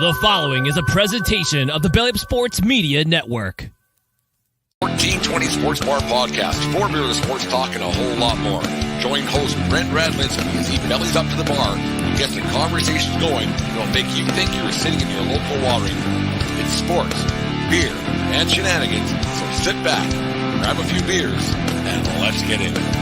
The following is a presentation of the Belly Up Sports Media Network. 1420 Sports Bar Podcast, for beer of sports talk and a whole lot more. Join host Brent Radlinsky as he bellies up to the bar and gets the conversations going that'll make you think you're sitting in your local watering. It's sports, beer, and shenanigans, so sit back, grab a few beers, and let's get into it.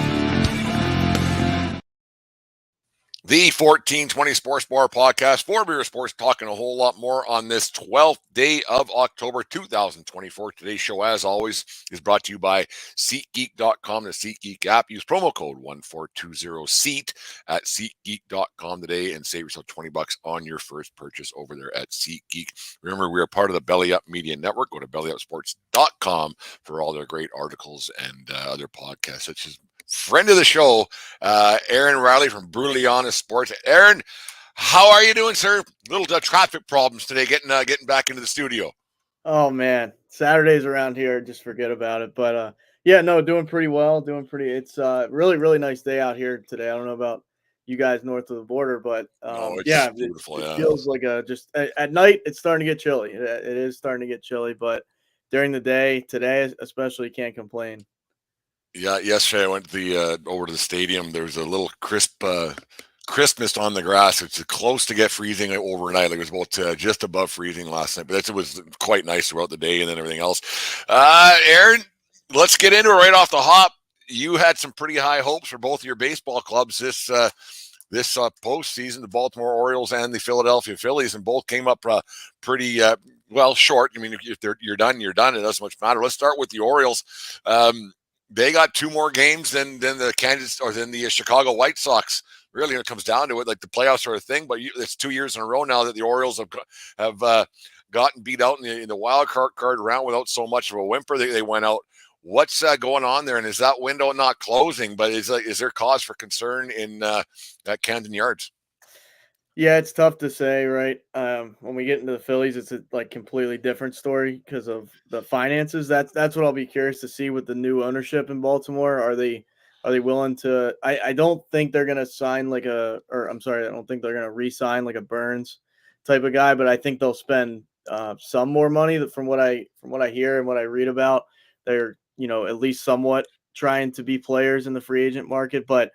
The 1420 Sports Bar Podcast, for beer sports talking a whole lot more on this 12th day of October 2024. Today's show, as always, is brought to you by SeatGeek.com, the SeatGeek app. Use promo code 1420SEAT at SeatGeek.com today and save yourself $20 on your first purchase over there at SeatGeek. Remember, we are part of the Belly Up Media Network. Go to BellyUpSports.com for all their great articles and other podcasts, such as friend of the show, Aaron Riley from Brutally Honest Sports. Aaron, how are you doing, sir? Little traffic problems today getting back into the studio. Oh man, Saturdays around here, just forget about it. But yeah, no, doing pretty well. It's really nice day out here today. I don't know about you guys north of the border, but it's beautiful. It feels like just at night it's starting to get chilly. It is starting to get chilly, but during the day, today especially, can't complain. Yeah, yesterday I went to over to the stadium. There was a little crispness on the grass. It's close to get freezing overnight. Like it was about just above freezing last night, but it was quite nice throughout the day and then everything else. Aaron, let's get into it right off the hop. You had some pretty high hopes for both of your baseball clubs this postseason, the Baltimore Orioles and the Philadelphia Phillies, and both came up pretty short. I mean, if you're done, you're done. It doesn't much matter. Let's start with the Orioles. They got two more games than the Chicago White Sox. Really, when it comes down to it, like the playoffs are a thing, but it's 2 years in a row now that the Orioles have gotten beat out in the wild card round without so much of a whimper. They went out. What's going on there, and is that window not closing? But is there cause for concern in at Camden Yards? Yeah, it's tough to say, right? When we get into the Phillies, it's a completely different story because of the finances. That's what I'll be curious to see with the new ownership in Baltimore. Are they willing to? I don't think they're going to sign I don't think they're going to re-sign like a Burns type of guy, but I think they'll spend some more money. From what I hear and what I read about, they're at least somewhat trying to be players in the free agent market, but.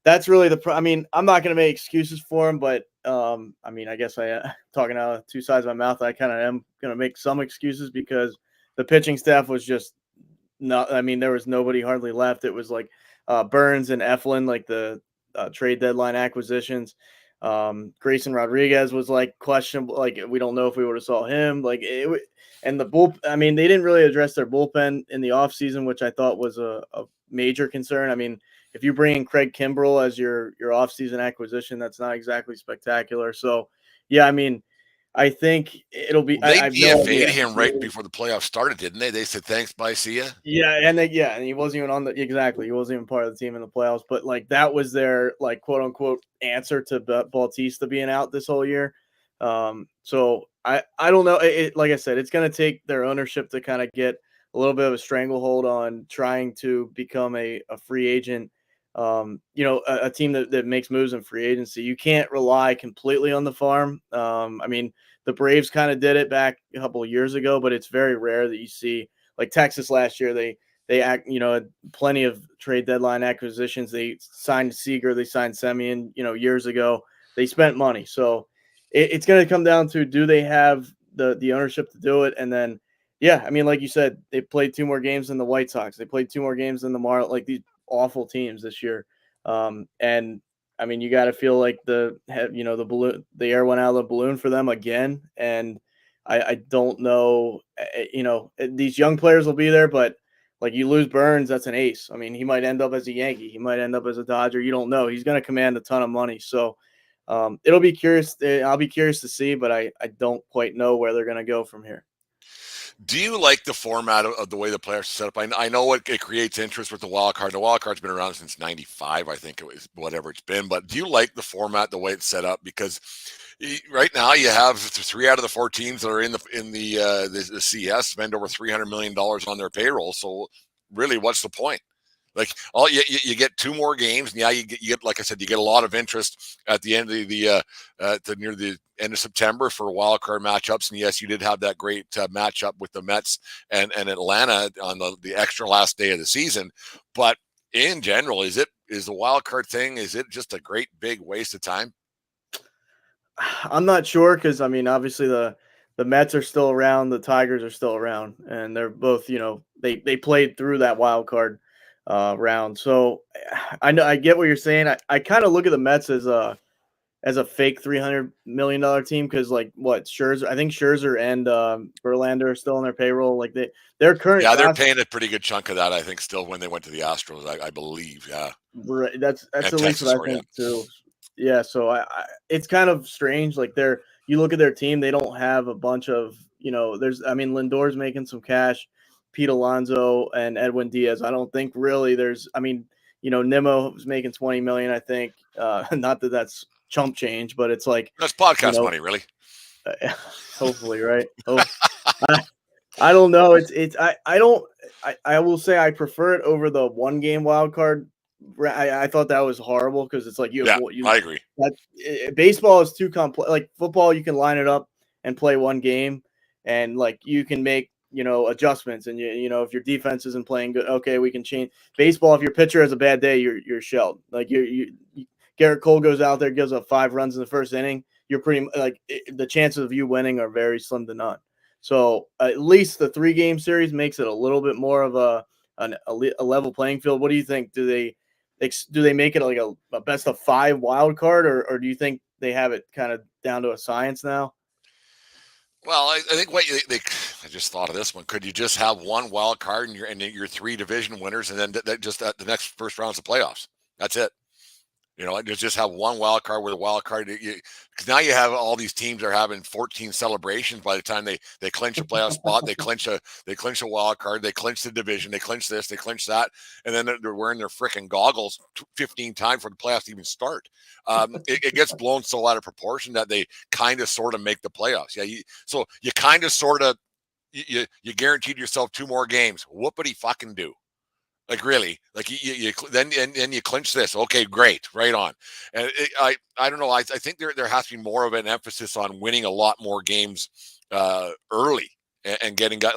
That's really I'm not going to make excuses for him, but I guess talking out of two sides of my mouth, I kind of am going to make some excuses because the pitching staff was just not. There was nobody hardly left. It was like Burns and Eflin, like the trade deadline acquisitions. Grayson Rodriguez was questionable. We don't know if we would have saw him. And the bull. They didn't really address their bullpen in the offseason, which I thought was a major concern. If you bring in Craig Kimbrell as your offseason acquisition, that's not exactly spectacular. So, yeah, I think it'll be. They DFA'd him right before the playoffs started, didn't they? They said thanks, bye, see ya. Yeah, and he wasn't even he wasn't even part of the team in the playoffs. But that was their quote unquote answer to Bautista being out this whole year. So I don't know. Like I said, it's going to take their ownership to kind of get a little bit of a stranglehold on trying to become a free agent. A team that makes moves in free agency. You can't rely completely on the farm. The Braves kind of did it back a couple of years ago, but it's very rare that you see Texas last year. They had plenty of trade deadline acquisitions. They signed Seager, they signed Semien, years ago. They spent money. So it's going to come down to, do they have the ownership to do it? And then, yeah, like you said, they played two more games than the White Sox. They played two more games than the Marlins. These awful teams this year. You got to feel like the air went out of the balloon for them again. And I don't know, these young players will be there, but you lose Burns, that's an ace. He might end up as a Yankee. He might end up as a Dodger. You don't know. He's going to command a ton of money. So it'll be curious. I'll be curious to see, but I don't quite know where they're going to go from here. Do you like the format of the way the players are set up? I know it creates interest with the wild card. The wild card's been around since '95, I think it was, whatever it's been. But do you like the format, the way it's set up? Because right now you have 3 out of the 4 teams that are in the CS spend over $300 million on their payroll. So really, what's the point? Like you get 2 more games, and you get like I said, you get a lot of interest at the end of near the end of September for wild card matchups. And yes, you did have that great matchup with the Mets and Atlanta on the extra last day of the season. But in general, is the wild card thing? Is it just a great big waste of time? I'm not sure because I mean, obviously the Mets are still around, the Tigers are still around, and they're both they played through that wild card round. So I know I get what you're saying. I kind of look at the Mets as a fake $300 million team because like what Scherzer, I think Scherzer and Verlander are still on their payroll. Like their current Yeah, they're roster, paying a pretty good chunk of that, I think, still when they went to the Astros, I believe. Yeah, right, that's and at least Texas, what I sorry, yeah. think too. Yeah, so it's kind of strange. Like you look at their team, they don't have a bunch of There's I mean Lindor's making some cash, Pete Alonso and Edwin Diaz. I don't think really there's. I mean Nimmo was making 20 million. I think not that that's chump change, but it's like That's you podcast know money, really. hopefully, right? Oh, I, I don't know. I don't. I will say I prefer it over the 1 game wild card. I thought that was horrible because it's like you have Yeah, what you I agree. that baseball is too complex. Like football, you can line it up and play 1 game, and like you can make adjustments. And if your defense isn't playing good, okay, we can change. Baseball, if your pitcher has a bad day, you're shelled. Like Garrett Cole goes out there, gives up 5 runs in the first inning. You're pretty like the chances of you winning are very slim to none. So at least the 3 game series makes it a little bit more of a level playing field. What do you think? Do they make it like a best of 5 wild card, or do you think they have it kind of down to a science now? Well, I think I just thought of this one. Could you just have one wild card and your 3 division winners, and then the next first round's of playoffs? That's it. Just have one wild card with a wild card. Because now you have all these teams are having 14 celebrations by the time they clinch a playoff spot, they clinch a wild card, they clinch the division, they clinch this, they clinch that, and then they're wearing their freaking goggles 15 times for the playoffs to even start. It gets blown so out of proportion that they kind of sort of make the playoffs. Yeah, so you kind of sort of you guaranteed yourself 2 more games. Whoopity fucking do. Like really, like you then you clinch this. Okay, great, right on. And I don't know. I think there has to be more of an emphasis on winning a lot more games early and getting guys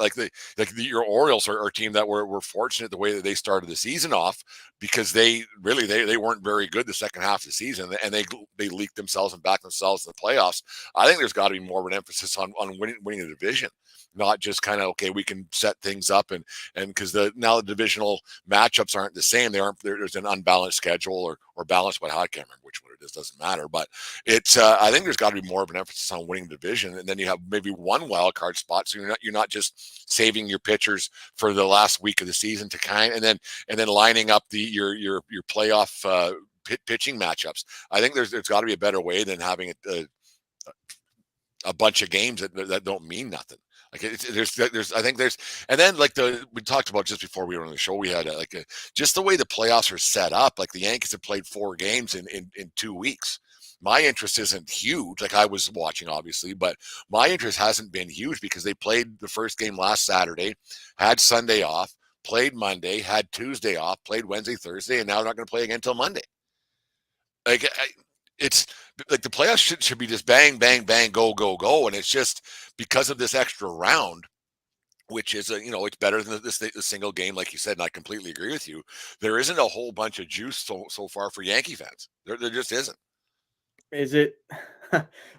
your Orioles are a team that were fortunate the way that they started the season off because they weren't very good the second half of the season and they leaked themselves and backed themselves in the playoffs. I think there's got to be more of an emphasis on winning the division, not just kind of okay we can set things up and because now the divisional matchups aren't the same. There's an unbalanced schedule or balanced, but I can't remember which one it is. Doesn't matter. But it's I think there's got to be more of an emphasis on winning the division, and then you have maybe one wild card spot, so you're not just saving your pitchers for the last week of the season to and then lining up your playoff pitching matchups. I think there's got to be a better way than having a bunch of games that don't mean nothing. Like there's I think there's and then like we talked about just before we were on the show we had just the way the playoffs are set up. Like the Yankees have played 4 games in 2 weeks. My interest isn't huge. Like I was watching obviously, but my interest hasn't been huge because they played the first game last Saturday, had Sunday off, played Monday, had Tuesday off, played Wednesday, Thursday, and now they're not going to play again until Monday. Like it's like the playoffs should be just bang, bang, bang, go, go, go, and it's just because of this extra round, which is it's better than the single game, like you said, and I completely agree with you. There isn't a whole bunch of juice so far for Yankee fans. There just isn't. Is it?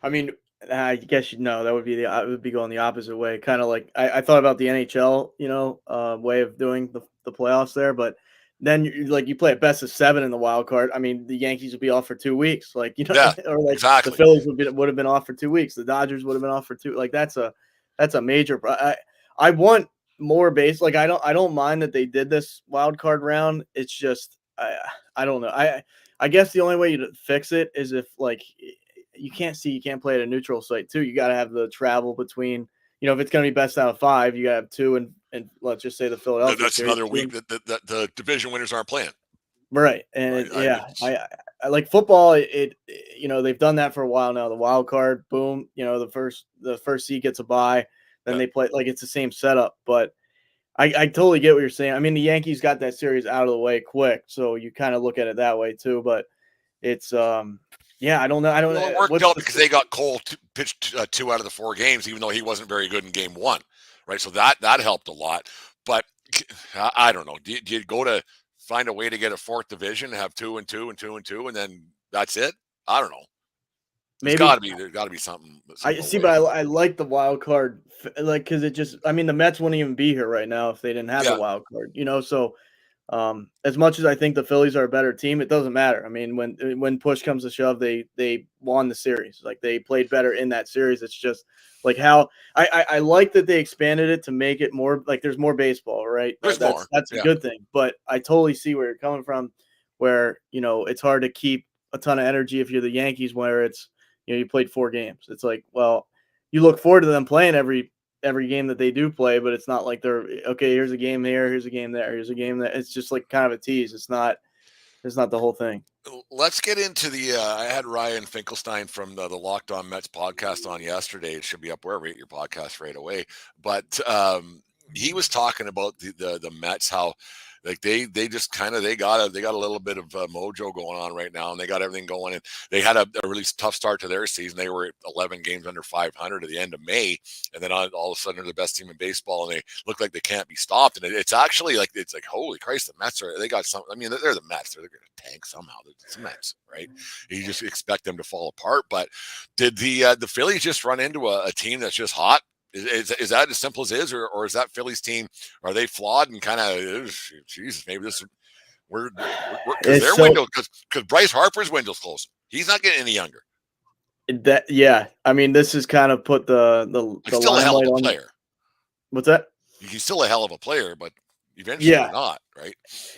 I mean, I guess that would be it would be going the opposite way. Kind of like I thought about the NHL, way of doing the playoffs there, but then you play a best of 7 in the wild card. I mean, the Yankees would be off for 2 weeks, Yeah, or like the exactly. Phillies would have been off for 2 weeks. The Dodgers would have been off for 2. Like that's a major. I want more base. Like I don't mind that they did this wild card round. It's just I don't know. I guess the only way to fix it is if like you can't play at a neutral site too. You got to have the travel between. If it's going to be best out of 5, you got to have 2 and let's just say the Philadelphia. That's Series, another week that the division winners aren't playing. right? And Right? I like football. They've done that for a while now. The wild card, boom. The first seed gets a bye, then Yeah. they play like it's the same setup, but I totally get what you're saying. I mean, the Yankees got that series out of the way quick, so you kind of look at it that way too. But it's yeah, I don't know. I don't Well, it know worked what's out the because they got Cole pitched 2 out of the 4 games, even though he wasn't very good in game 1, right? So that helped a lot. But I don't know. Do you go to find a way to get a 4th division and have 2 and 2 and 2 and 2, and then that's it? I don't know. maybe There's got to be something I some see, way. but I like the wild card, like because it just. I mean, the Mets wouldn't even be here right now if they didn't have the Yeah, wild card. So as much as I think the Phillies are a better team, it doesn't matter. I mean, when push comes to shove, they won the series. Like they played better in that series. It's just like how I like that they expanded it to make it more like there's more baseball, right? there's more. That's a Yeah, good thing. But I totally see where you're coming from, where it's hard to keep a ton of energy if you're the Yankees, where it's you played 4 games. It's like, well, you look forward to them playing every game that they do play, but it's not like they're okay. Here's a game here, here's a game there, here's a game that. It's just like kind of a tease. It's not. It's not the whole thing. let's get into the. I had Ryan Finkelstein from the Locked On Mets podcast on yesterday. It should be up wherever you get your podcast right away. But he was talking about the Mets, how like they just kind of they got a little bit of mojo going on right now, and they got everything going. And they had a really tough start to their season. They were at 11 games under 500 at the end of May, and then all of a sudden they're the best team in baseball, and they look like they can't be stopped. And it's actually like holy Christ, the Mets they got some. I mean, they're the Mets. They're going to tank somehow. It's the Mets, right? You just expect them to fall apart. But did the Phillies just run into a team that's just hot? Is that as simple as it is, or is that Phillies team? Are they flawed and kind of Jesus? Maybe this we're because It's their so window because Bryce Harper's window's closing. He's not getting any younger. that yeah. I mean, this has kind of put He's the still a hell of limelight a on. player. What's that? He's still a hell of a player, but eventually Yeah, you're not, right?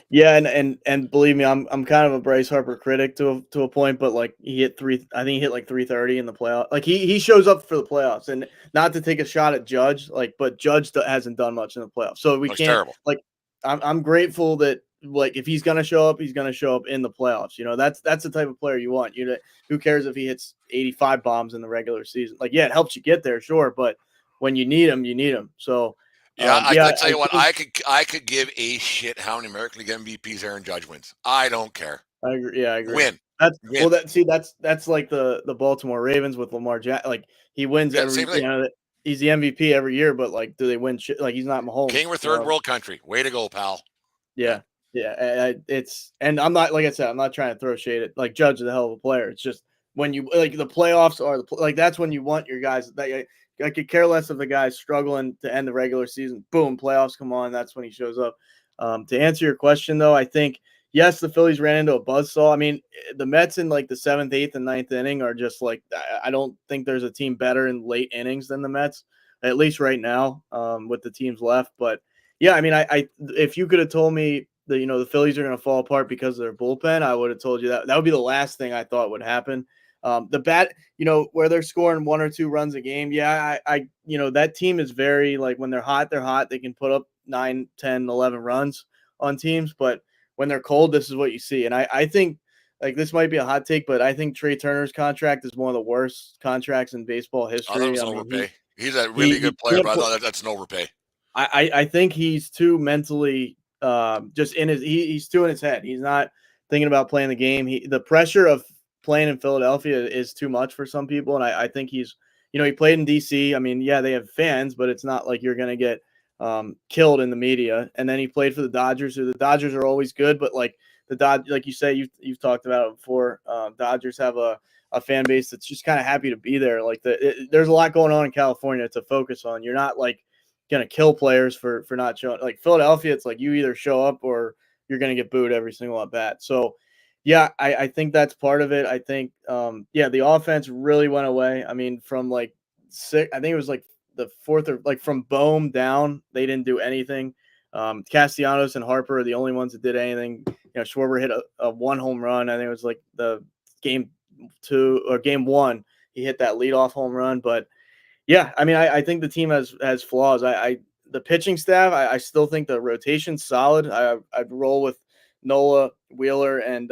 yeah, and believe me, I'm kind of a Bryce Harper critic to a point, but like he hit three. I think he hit like 330 in the playoff. Like he shows up for the playoffs, and not to take a shot at Judge, like, but Judge hasn't done much in the playoffs, so we Looks can't terrible. like. I'm grateful that like if he's gonna show up, he's gonna show up in the playoffs. That's the type of player you want. Who cares if he hits 85 bombs in the regular season? Like, yeah, it helps you get there, sure, but when you need him, you need him. So. Yeah, I Yeah, tell I you what, think I could give a shit how many American League MVPs Aaron Judge wins. I don't care. I agree. Yeah, I agree. Win, Well, win. that's like the Baltimore Ravens with Lamar Jackson. Like he wins Yeah, same every, thing. he's the MVP every year, but like, do they win shit? Like he's not King Mahomes. or third world country. Way to go, pal. Yeah. Yeah, yeah. It's and I'm not like I said, I'm not trying to throw shade at like Judge is a hell of a player. It's just when you like the playoffs are like that's when you want your guys. That I could care less if the guy's struggling to end the regular season. Boom, playoffs come on. That's when he shows up. To answer your question though, I think yes, the Phillies ran into a buzzsaw. I mean, the Mets in like the 7th, 8th, and 9th inning are just like I don't think there's a team better in late innings than the Mets, at least right now with the teams left. But yeah, I mean, I if you could have told me that the Phillies are going to fall apart because of their bullpen, I would have told you that would be the last thing I thought would happen. The bat, where they're scoring 1 or 2 runs a game. Yeah, that team is very like when they're hot, they're hot. They can put up 9, 10, 11 runs on teams, but when they're cold, this is what you see. And I think like this might be a hot take, but I think Trey Turner's contract is one of the worst contracts in baseball I thought it history. was I an mean, overpay. He's a really he good player, can't but I put. thought that's an overpay. I think he's too mentally just in his he's too in his head. He's not thinking about playing the game. The pressure of playing in Philadelphia is too much for some people, and I think he's he played in DC. I mean, yeah, they have fans, but it's not like you're gonna get killed in the media. And then he played for the Dodgers, who the Dodgers are always good, but like like you say, you've talked about it before. Dodgers have a fan base that's just kind of happy to be there. Like there's a lot going on in California to focus on. You're not like gonna kill players for not showing. Like Philadelphia, it's like you either show up or you're gonna get booed every single at bat. So yeah, I think that's part of it. I think the offense really went away. I mean, from like I think it was like the 4th or like from Bohm down, they didn't do anything. Castellanos and Harper are the only ones that did anything. Schwarber hit a 1 home run. I think it was like the game 2 or game 1. He hit that leadoff home run, but yeah, I mean, I think the team has flaws. The pitching staff, I still think the rotation's solid. I'd roll with Nola, Wheeler, and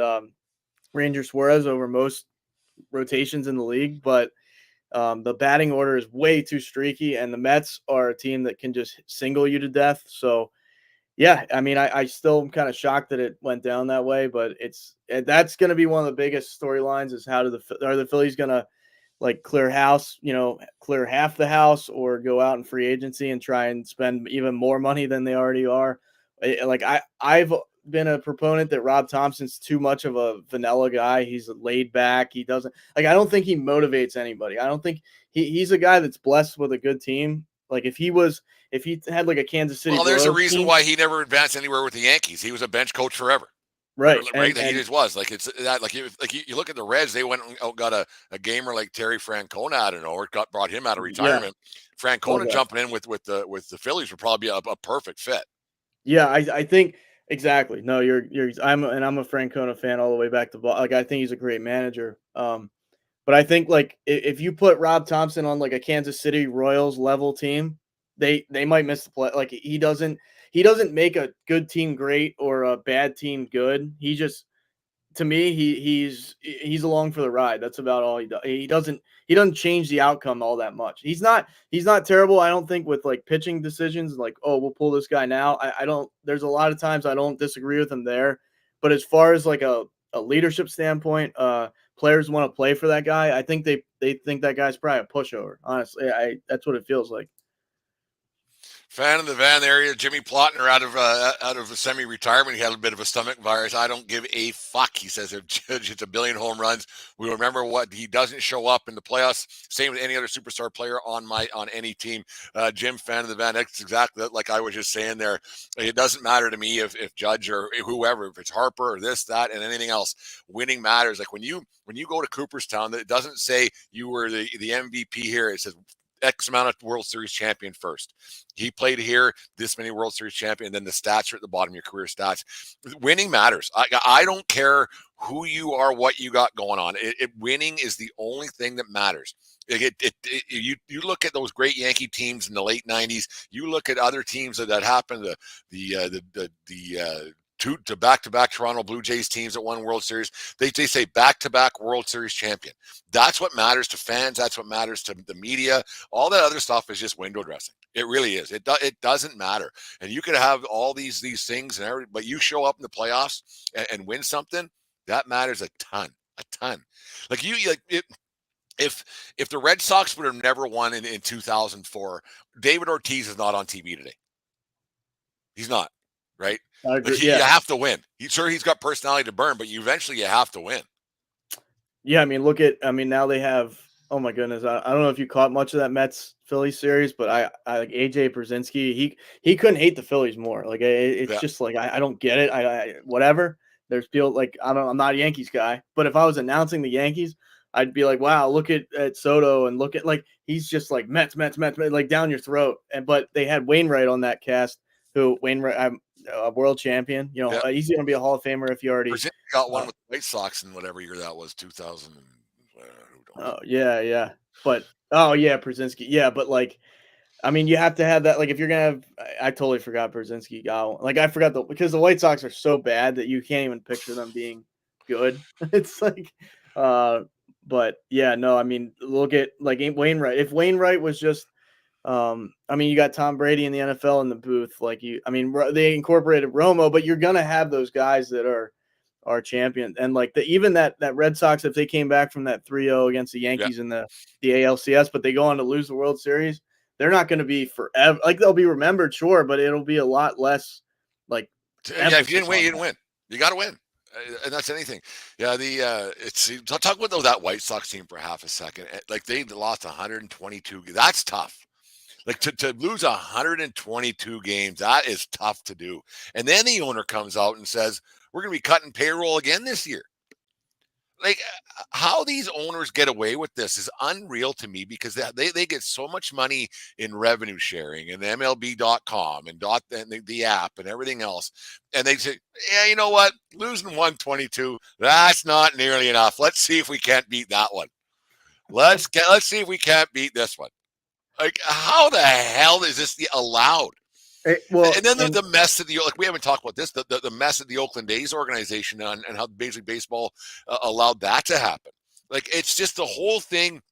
Ranger Suarez over most rotations in the league, but the batting order is way too streaky, and the Mets are a team that can just single you to death. So Yeah, I mean, I still am kind of shocked that it went down that way, but that's going to be one of the biggest storylines is are the Phillies going to like clear house, clear half the house or go out in free agency and try and spend even more money than they already are. I've been a proponent that Rob Thompson's too much of a vanilla guy. He's laid back. He doesn't I don't think he motivates anybody. I don't think he's a guy that's blessed with a good team. Like if he had like a Kansas City Well, there's a Royals reason team, why he never advanced anywhere with the Yankees. He was a bench coach forever. right? Right, he just was like it's that like you look at the Reds. They went and got a gamer like Terry Francona out of nowhere, brought him out of retirement. Yeah, Francona jumping in with the Phillies would probably be a perfect fit. Yeah, I think exactly. No, I'm a Francona fan all the way back to like I think he's a great manager. But I think like if you put Rob Thompson on like a Kansas City Royals level team, they might miss the play. Like he doesn't make a good team great or a bad team good. He just to me, he's along for the ride. That's about all he does. He doesn't change the outcome all that much. He's not terrible. I don't think with like pitching decisions, like oh we'll pull this guy now. I don't. There's a lot of times I don't disagree with him there, but as far as like a leadership standpoint, players want to play for that guy. I think they think that guy's probably a pushover. Honestly, that's what it feels like. Fan of the van area, Jimmy Plotner out of a semi-retirement. He had a bit of a stomach virus. I don't give a fuck. He says if Judge hits a billion home runs, we remember what he doesn't show up in the playoffs. Same with any other superstar player on any team. Jim, fan of the van. That's exactly like I was just saying there. It doesn't matter to me if Judge or whoever, if it's Harper or this, that, and anything else. Winning matters. Like when you go to Cooperstown, it doesn't say you were the MVP here. It says X amount of World Series champion first. He played here, this many World Series champion, and then the stats are at the bottom of your career stats. Winning matters. I don't care who you are, what you got going on. Winning is the only thing that matters. You look at those great Yankee teams in the late '90s. You look at other teams that happened. To back-to-back Toronto Blue Jays teams that won World Series. They say back-to-back World Series champion. That's what matters to fans. That's what matters to the media. All that other stuff is just window dressing. It really is. It doesn't matter. And you could have all these things and everything, but you show up in the playoffs and win something, that matters a ton. Like if the Red Sox would have never won in 2004, David Ortiz is not on TV today. He's not, right? Like you have to win. He's got personality to burn, but eventually you have to win. Yeah, I mean, now they have. Oh my goodness, I don't know if you caught much of that Mets Phillies series, but I like AJ Brzezinski. He couldn't hate the Phillies more. Like it's just like I don't get it. I whatever. There's people like I'm not a Yankees guy, but if I was announcing the Yankees, I'd be like, wow, look at Soto and look at like he's just like Mets, like down your throat. But they had Wainwright on that cast. Who Wainwright, a world champion. He's going to be a Hall of Famer if you already got one with the White Sox in whatever year that was, 2000. Oh yeah. But Brzezinski. Yeah, but like, I mean, you have to have that. Like, if you're gonna have, I totally forgot Brzezinski got one. Like, I forgot because the White Sox are so bad that you can't even picture them being good. It's like, but yeah, no. I mean, look at like Wainwright. If Wainwright was just I mean, you got Tom Brady in the NFL in the booth. They incorporated Romo, but you're gonna have those guys that are champion. And like even that Red Sox, if they came back from that 3-0 against the Yankees in the ALCS, but they go on to lose the World Series, they're not going to be forever. Like they'll be remembered, sure, but it'll be a lot less. Like, if you didn't win, you didn't win. You got to win. And that's anything. Yeah, talk about that White Sox team for half a second. Like they lost 122. That's tough. Like to lose 122 games, that is tough to do. And then the owner comes out and says, we're going to be cutting payroll again this year. Like how these owners get away with this is unreal to me because they get so much money in revenue sharing and MLB.com and the app and everything else. And they say, yeah, you know what? Losing 122, that's not nearly enough. Let's see if we can't beat that one. Let's see if we can't beat this one. Like, how the hell is this allowed? And then the mess of we haven't talked about this, the mess of the Oakland A's organization and how Major League Baseball allowed that to happen. Like, it's just the whole thing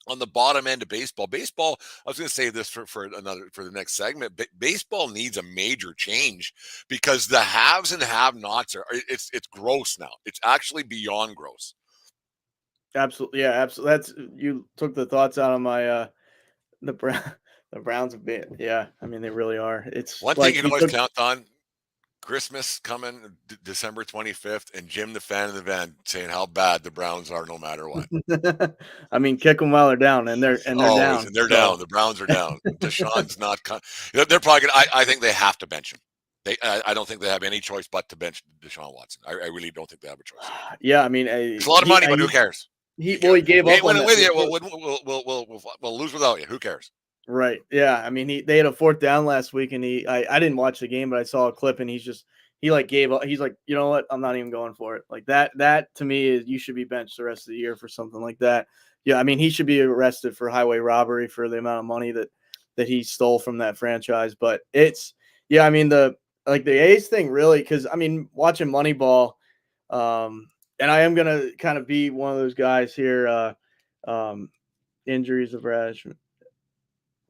on the bottom end of baseball. Baseball, I was going to say this for the next segment, but baseball needs a major change because the haves and have-nots it's gross now. It's actually beyond gross. Absolutely, yeah, absolutely. That's you took the thoughts out of my the Brown the Browns have been, yeah. I mean, they really are. It's One thing like you can always count on: Christmas coming December 25th, and Jim the fan in the van saying how bad the Browns are no matter what. I mean, kick them while they're down, and they're Always, down. and they're So. down. The Browns are down. Deshaun's not. They're probably going to. I think they have to bench him. I don't think they have any choice but to bench Deshaun Watson. I really don't think they have a choice. Yeah, I mean, It's a lot of money, but who cares? He gave We up ain't on winning that. with you. We'll lose without you. Who cares? Right. Yeah. I mean, they had a fourth down last week, and I didn't watch the game, but I saw a clip, and he like gave up. He's like, you know what? I'm not even going for it. Like that to me is you should be benched the rest of the year for something like that. Yeah. I mean, he should be arrested for highway robbery for the amount of money that he stole from that franchise. But yeah. I mean, the A's thing really, because I mean, watching Moneyball, and I am gonna kind of be one of those guys here. Injuries of Rash.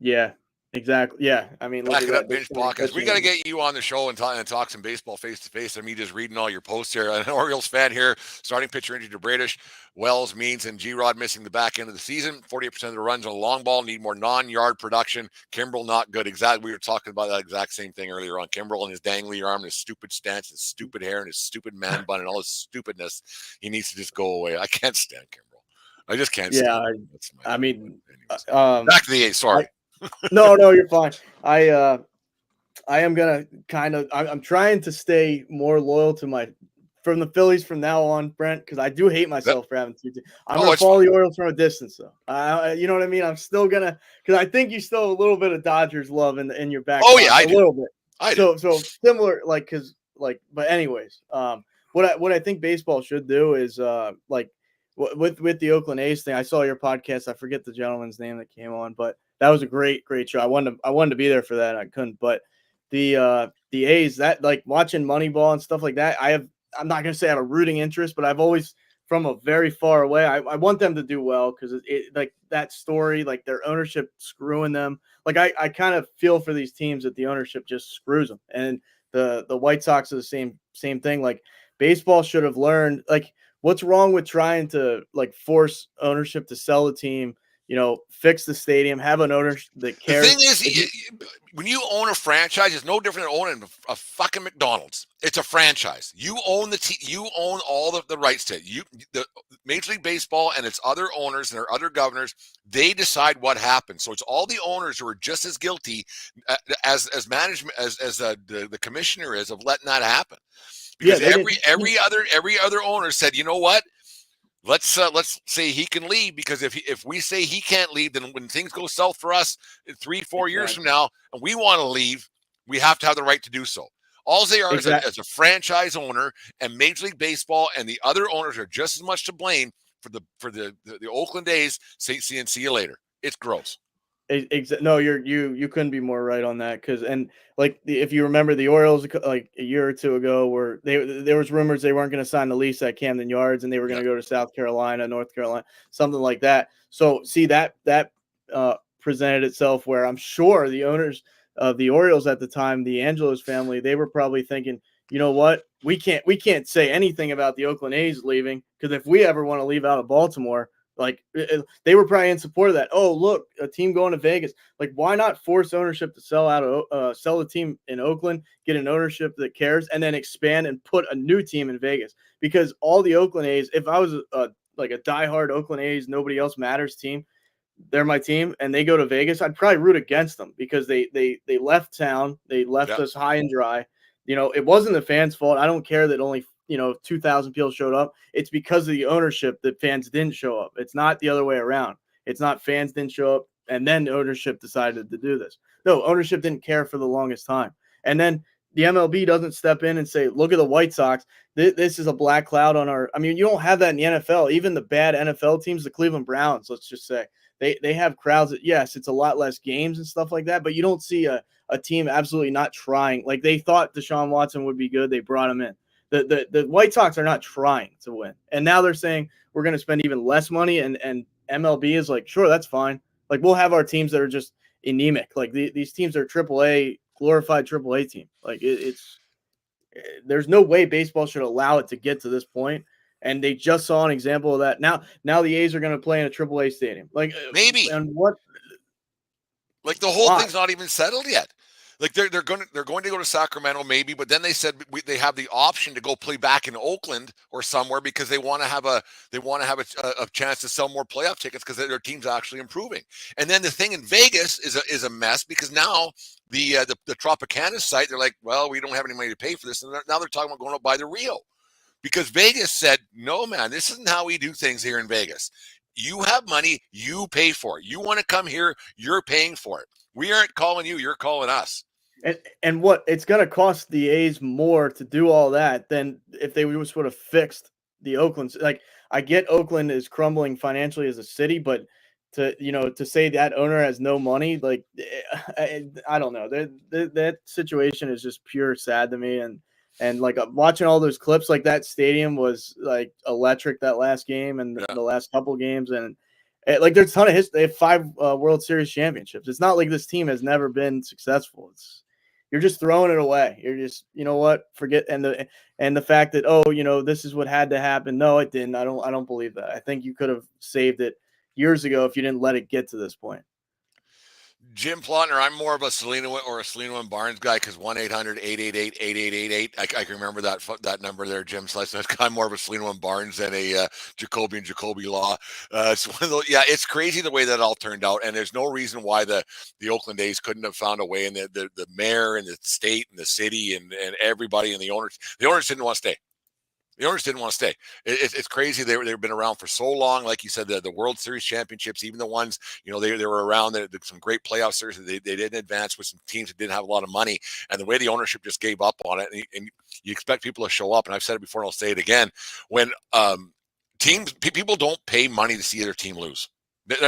Yeah, exactly. Yeah, I mean, look Back at it up, that. bench podcast. We got to get you on the show and talk some baseball face to face. I mean, just reading all your posts here. An Orioles fan here, starting pitcher injured to Bradish, Wells, Means, and G-Rod missing the back end of the season. 48% of the runs on the long ball need more non-yard production. Kimbrel not good. Exactly. We were talking about that exact same thing earlier on. Kimbrel and his dangly arm, and his stupid stance, his stupid hair, and his stupid man bun, and all his stupidness. He needs to just go away. I can't stand Kimbrel. I just can't stand him. I mean, back to the A's. Sorry. No, you're fine. I am gonna I'm trying to stay more loyal to from the Phillies from now on, Brent, because I do hate myself for having two teams. I'm gonna follow the Orioles from a distance, though. You know what I mean? I'm still gonna, because I think you still have a little bit of Dodgers love in your back. Oh yeah, I do. Little bit. So similar, but anyways, what I think baseball should do is with the Oakland A's thing. I saw your podcast. I forget the gentleman's name that came on, but that was a great show. I wanted to be there for that. I couldn't, but the A's, that like watching Moneyball and stuff like that. I'm not gonna say I have a rooting interest, but I've always from a very far away. I want them to do well because it like that story, like their ownership screwing them. Like I kind of feel for these teams that the ownership just screws them, and the White Sox are the same thing. Like baseball should have learned. Like what's wrong with trying to like force ownership to sell the team? You know, fix the stadium, have an owner that cares. The thing is, when you own a franchise, it's no different than owning a fucking McDonald's. It's a franchise. You own you own all the rights to it. The Major League Baseball and its other owners and their other governors, they decide what happens. So it's all the owners who are just as guilty as management as the commissioner is of letting that happen. Because every other owner said, you know what? Let's say he can leave, because if we say he can't leave, then when things go south for us 3-4 years from now, and we want to leave, we have to have the right to do so. All they are is as a franchise owner, and Major League Baseball and the other owners are just as much to blame for the Oakland A's. See you later. It's gross. No, you couldn't be more right on that, because if you remember the Orioles like a year or two ago, where there was rumors they weren't going to sign the lease at Camden Yards and they were going to go to South Carolina, North Carolina, something like that. So see that presented itself where I'm sure the owners of the Orioles at the time, the Angelos family, they were probably thinking, you know what, we can't say anything about the Oakland A's leaving, because if we ever want to leave out of Baltimore. Like they were probably in support of that. Oh, look, a team going to Vegas. Like, why not force ownership to sell a team in Oakland, get an ownership that cares, and then expand and put a new team in Vegas? Because all the Oakland A's, if I was like a diehard Oakland A's, nobody else matters team, they're my team, and they go to Vegas, I'd probably root against them, because they left town, they left us high and dry. You know, it wasn't the fans' fault. I don't care that only 2,000 people showed up. It's because of the ownership that fans didn't show up. It's not the other way around. It's not fans didn't show up and then ownership decided to do this. No, ownership didn't care for the longest time. And then the MLB doesn't step in and say, look at the White Sox. This is a black cloud on our – I mean, you don't have that in the NFL. Even the bad NFL teams, the Cleveland Browns, let's just say, they have crowds that, yes, it's a lot less games and stuff like that, but you don't see a team absolutely not trying. Like, they thought Deshaun Watson would be good. They brought him in. The White Sox are not trying to win. And now they're saying we're going to spend even less money and MLB is like, sure, that's fine. Like we'll have our teams that are just anemic. Like these teams are AAA, glorified AAA team. Like there's no way baseball should allow it to get to this point. And they just saw an example of that. Now the A's are going to play in a AAA stadium. Like Maybe. and what? Like the whole Why? thing's not even settled yet. Like they're going to go to Sacramento maybe, but then they said they have the option to go play back in Oakland or somewhere because they want to have a chance to sell more playoff tickets because their team's actually improving. And then the thing in Vegas is a mess because now the Tropicana site, they're like, well, we don't have any money to pay for this, and now they're talking about going up by the Rio because Vegas said, no, man, this isn't how we do things here in Vegas. You have money, you pay for it. You want to come here, you're paying for it. We aren't calling you, you're calling us. And what it's going to cost the A's more to do all that than if they just would have fixed the Oakland. Like I get Oakland is crumbling financially as a city, but to say that owner has no money, like I don't know. That situation is just pure sad to me. And like watching all those clips, like that stadium was like electric that last game and the last couple games, and like there's a ton of history. They have 5 World Series championships. It's not like this team has never been successful. You're just throwing it away. You're just, you know what, forget. And the fact that, this is what had to happen. No, it didn't. I don't believe that. I think you could have saved it years ago if you didn't let it get to this point. Jim Plotner, I'm more of a Selena and Barnes guy because 1-800-888-8888. I can remember that number there, Jim. So I'm more of a Selena and Barnes than a Jacoby and Jacoby Law. It's one of those, it's crazy the way that all turned out, and there's no reason why the Oakland A's couldn't have found a way, and the mayor and the state and the city and everybody and the owners didn't want to stay. The owners didn't want to stay. It's crazy. They've been around for so long. Like you said, the World Series championships, even the ones, they were around. Some great playoff series. They didn't advance with some teams that didn't have a lot of money. And the way the ownership just gave up on it, and you expect people to show up. And I've said it before, and I'll say it again. When people don't pay money to see their team lose.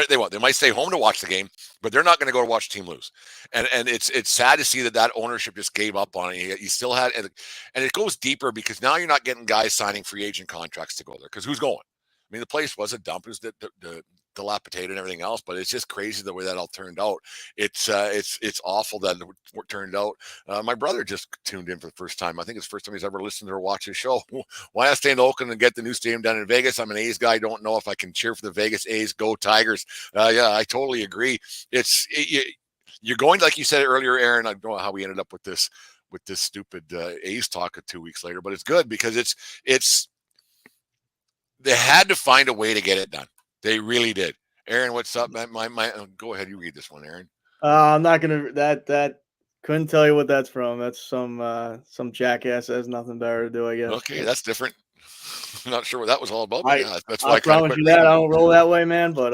They might stay home to watch the game, but they're not going to go to watch the team lose. And it's sad to see that ownership just gave up on it. You still had, and it goes deeper because now you're not getting guys signing free agent contracts to go there because who's going? I mean, the place was a dump. It was the dilapidated and everything else, but it's just crazy the way that all turned out. It's awful that it turned out. My brother just tuned in for the first time. I think it's the first time he's ever listened or watched his show. Why not stay in Oakland and get the new stadium down in Vegas? I'm an A's guy. I don't know if I can cheer for the Vegas A's. Go Tigers. I totally agree. You're going, like you said earlier, Aaron. I don't know how we ended up with this stupid A's talk 2 weeks later, but it's good because it's they had to find a way to get it done. They really did. Aaron, what's up? Go ahead. You read this one, Aaron. I'm not gonna that couldn't tell you what that's from. That's some jackass that has nothing better to do, I guess. Okay, that's different. I'm not sure what that was all about. That's why I promise you that I don't roll that way, man. But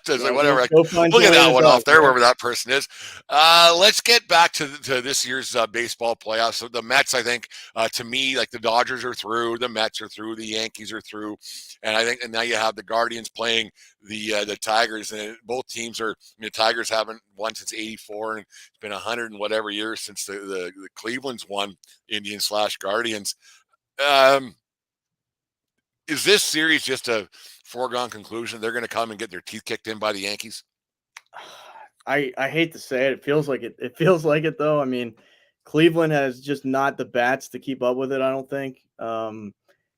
whatever. We'll get that one off there, wherever that person is. Let's get back to this year's baseball playoffs. So the Mets, I think, to me, like the Dodgers are through, the Mets are through, the Yankees are through, and I think, and now you have the Guardians playing the Tigers, and both teams are. The Tigers haven't won since '84, and it's been 100 and whatever years since the Cleveland's won Indians/Guardians. Is this series just a foregone conclusion? They're going to come and get their teeth kicked in by the Yankees? I hate to say it. It feels like it. It feels like it, though. I mean, Cleveland has just not the bats to keep up with it, I don't think.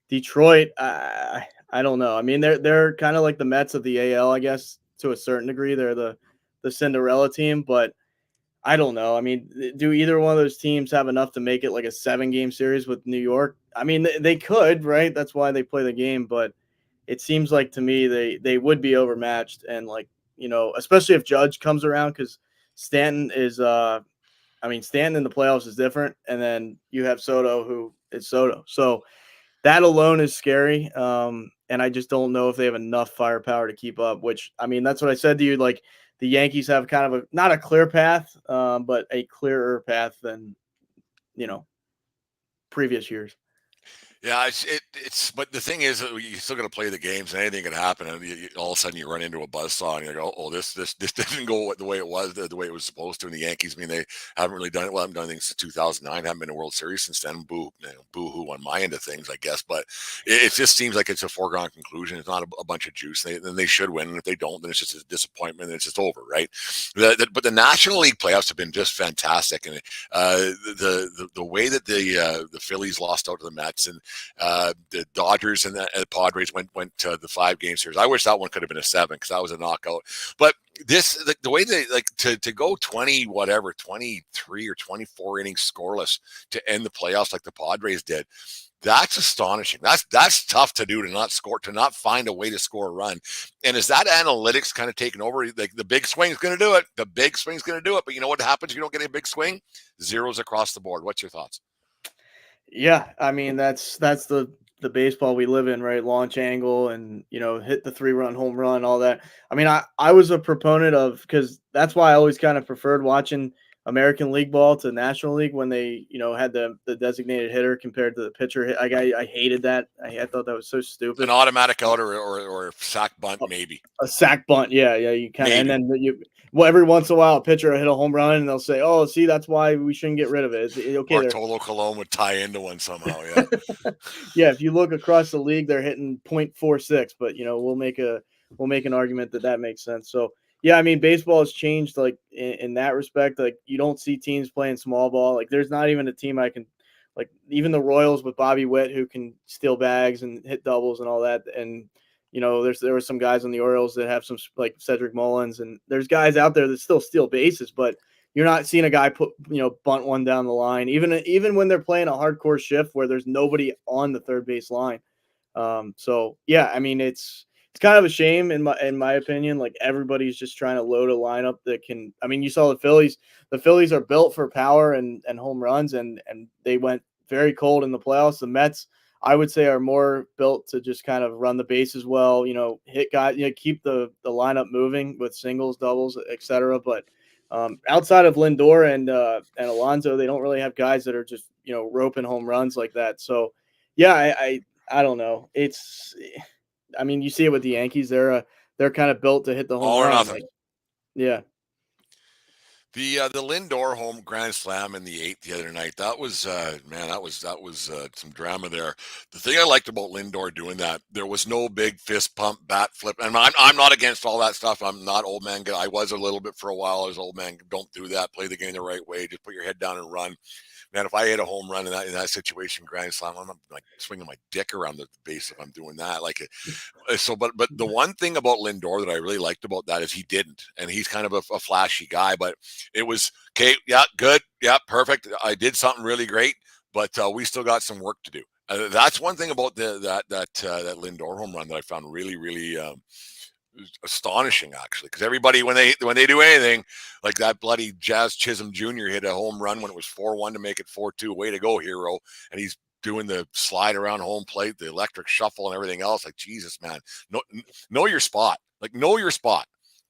Detroit, I don't know. I mean, they're kind of like the Mets of the AL, I guess, to a certain degree. They're the Cinderella team, but I don't know. I mean, do either one of those teams have enough to make it like a 7-game series with New York? I mean, they could, right? That's why they play the game, but it seems like to me they would be overmatched, and like, especially if Judge comes around, because Stanton is Stanton in the playoffs is different, and then you have Soto, who is Soto. So that alone is scary. And I just don't know if they have enough firepower to keep up, which, I mean, that's what I said to you. Like, the Yankees have kind of not a clear path, but a clearer path than, previous years. Yeah, but the thing is, you still got to play the games, and anything can happen. And all of a sudden, you run into a buzzsaw, and you go, "Oh, this didn't go the way it was, the way it was supposed to." And the Yankees, I mean, they haven't really done it. Well, haven't done anything since 2009. Haven't been in a World Series since then. Boo hoo on my end of things, I guess. But it just seems like it's a foregone conclusion. It's not a bunch of juice. Then they should win, and if they don't, then it's just a disappointment, and it's just over, right? But the National League playoffs have been just fantastic, and the way that the Phillies lost out to the Mets and the Dodgers and the Padres went to the 5-game series. I wish that one could have been a 7 because that was a knockout. But the way they like to go 23 or 24 innings scoreless to end the playoffs like the Padres did. That's astonishing. That's tough to do, to not find a way to score a run. And is that analytics kind of taking over? Like the big swing's going to do it. The big swing's going to do it. But you know what happens if you don't get a big swing? Zeros across the board. What's your thoughts? Yeah, I mean that's the baseball we live in, right? Launch angle and hit the 3-run home run, all that. I mean, I was a proponent of because that's why I always kind of preferred watching American League ball to National League when they had the designated hitter compared to the pitcher. I hated that. I thought that was so stupid. An automatic out or sack bunt, maybe. A sack bunt, yeah. You kind of, and Maybe. then every once in a while, a pitcher will hit a home run, and they'll say, "Oh, see, that's why we shouldn't get rid of it." Okay, Bartolo Colon would tie into one somehow. Yeah. yeah. If you look across the league, they're hitting .46, but we'll make an argument that makes sense. So yeah, I mean, baseball has changed like in that respect. Like you don't see teams playing small ball. Like there's not even a team I can like even the Royals with Bobby Witt who can steal bags and hit doubles and all that. And there were some guys on the Orioles that have some like Cedric Mullins, and there's guys out there that still steal bases, but you're not seeing a guy bunt one down the line, even when they're playing a hardcore shift where there's nobody on the third base line. So yeah, I mean it's kind of a shame in my opinion. Like everybody's just trying to load a lineup that can. I mean, you saw the Phillies. The Phillies are built for power and home runs, and they went very cold in the playoffs. The Mets, I would say, are more built to just kind of run the bases well. Hit guys, keep the lineup moving with singles, doubles, etc. But outside of Lindor and Alonso, they don't really have guys that are just roping home runs like that. So yeah, I don't know. I mean, you see it with the Yankees. They're kind of built to hit the home All or run. nothing. Like, yeah. The Lindor home grand slam in the 8th the other night. That was man, that was some drama there. The thing I liked about Lindor doing that, there was no big fist pump, bat flip. And I'm not against all that stuff. I'm not old man. I was a little bit for a while. I was old man. Don't do that. Play the game the right way. Just put your head down and run. Man, if I hit a home run in that situation, grand slam, I'm like swinging my dick around the base if I'm doing that. Like but the one thing about Lindor that I really liked about that is he didn't, and he's kind of a flashy guy, but it was okay. Yeah, good. Yeah, perfect. I did something really great, but we still got some work to do. That's one thing about that Lindor home run that I found really, really astonishing, actually, because everybody when they do anything like that, bloody Jazz Chisholm Jr. hit a home run when it was 4-1 to make it 4-2. Way to go, hero! And he's doing the slide around home plate, the electric shuffle, and everything else. Like Jesus, man, know your spot. Like know your spot.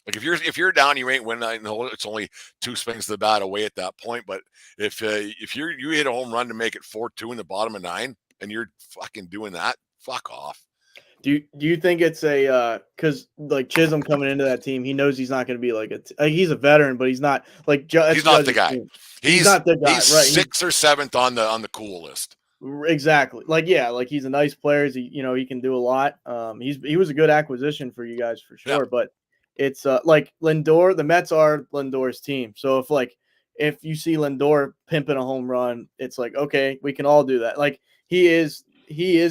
Like if you're down, you ain't winning. I know it's only 2 swings of the bat away at that point, but if you hit a home run to make it 4-2 in the bottom of 9, and you're fucking doing that, fuck off. Do you think it's a because like Chisholm coming into that team, he knows he's not going to be like he's a veteran, but he's not like he's not the guy. He's not the guy, he's right? 6th or 7th on the cool list. Exactly. Like yeah, like he's a nice player. He can do a lot. He was a good acquisition for you guys for sure. Yeah. But it's like Lindor. The Mets are Lindor's team. So if you see Lindor pimping a home run, it's like okay, we can all do that. Like he is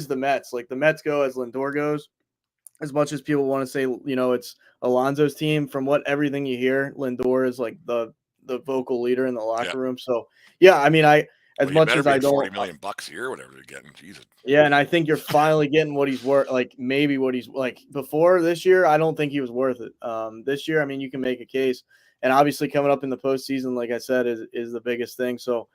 the Mets. Like the Mets go as Lindor goes. As much as people want to say, it's Alonso's team, from everything you hear, Lindor is like the vocal leader in the locker room. So yeah, I mean, as much as I don't, $40 million a year, whatever they're getting. Jesus. yeah, and I think you're finally getting what he's worth. Like maybe what he's like before this year. I don't think he was worth it. This year, I mean, you can make a case, and obviously coming up in the postseason, like I said, is the biggest thing. So,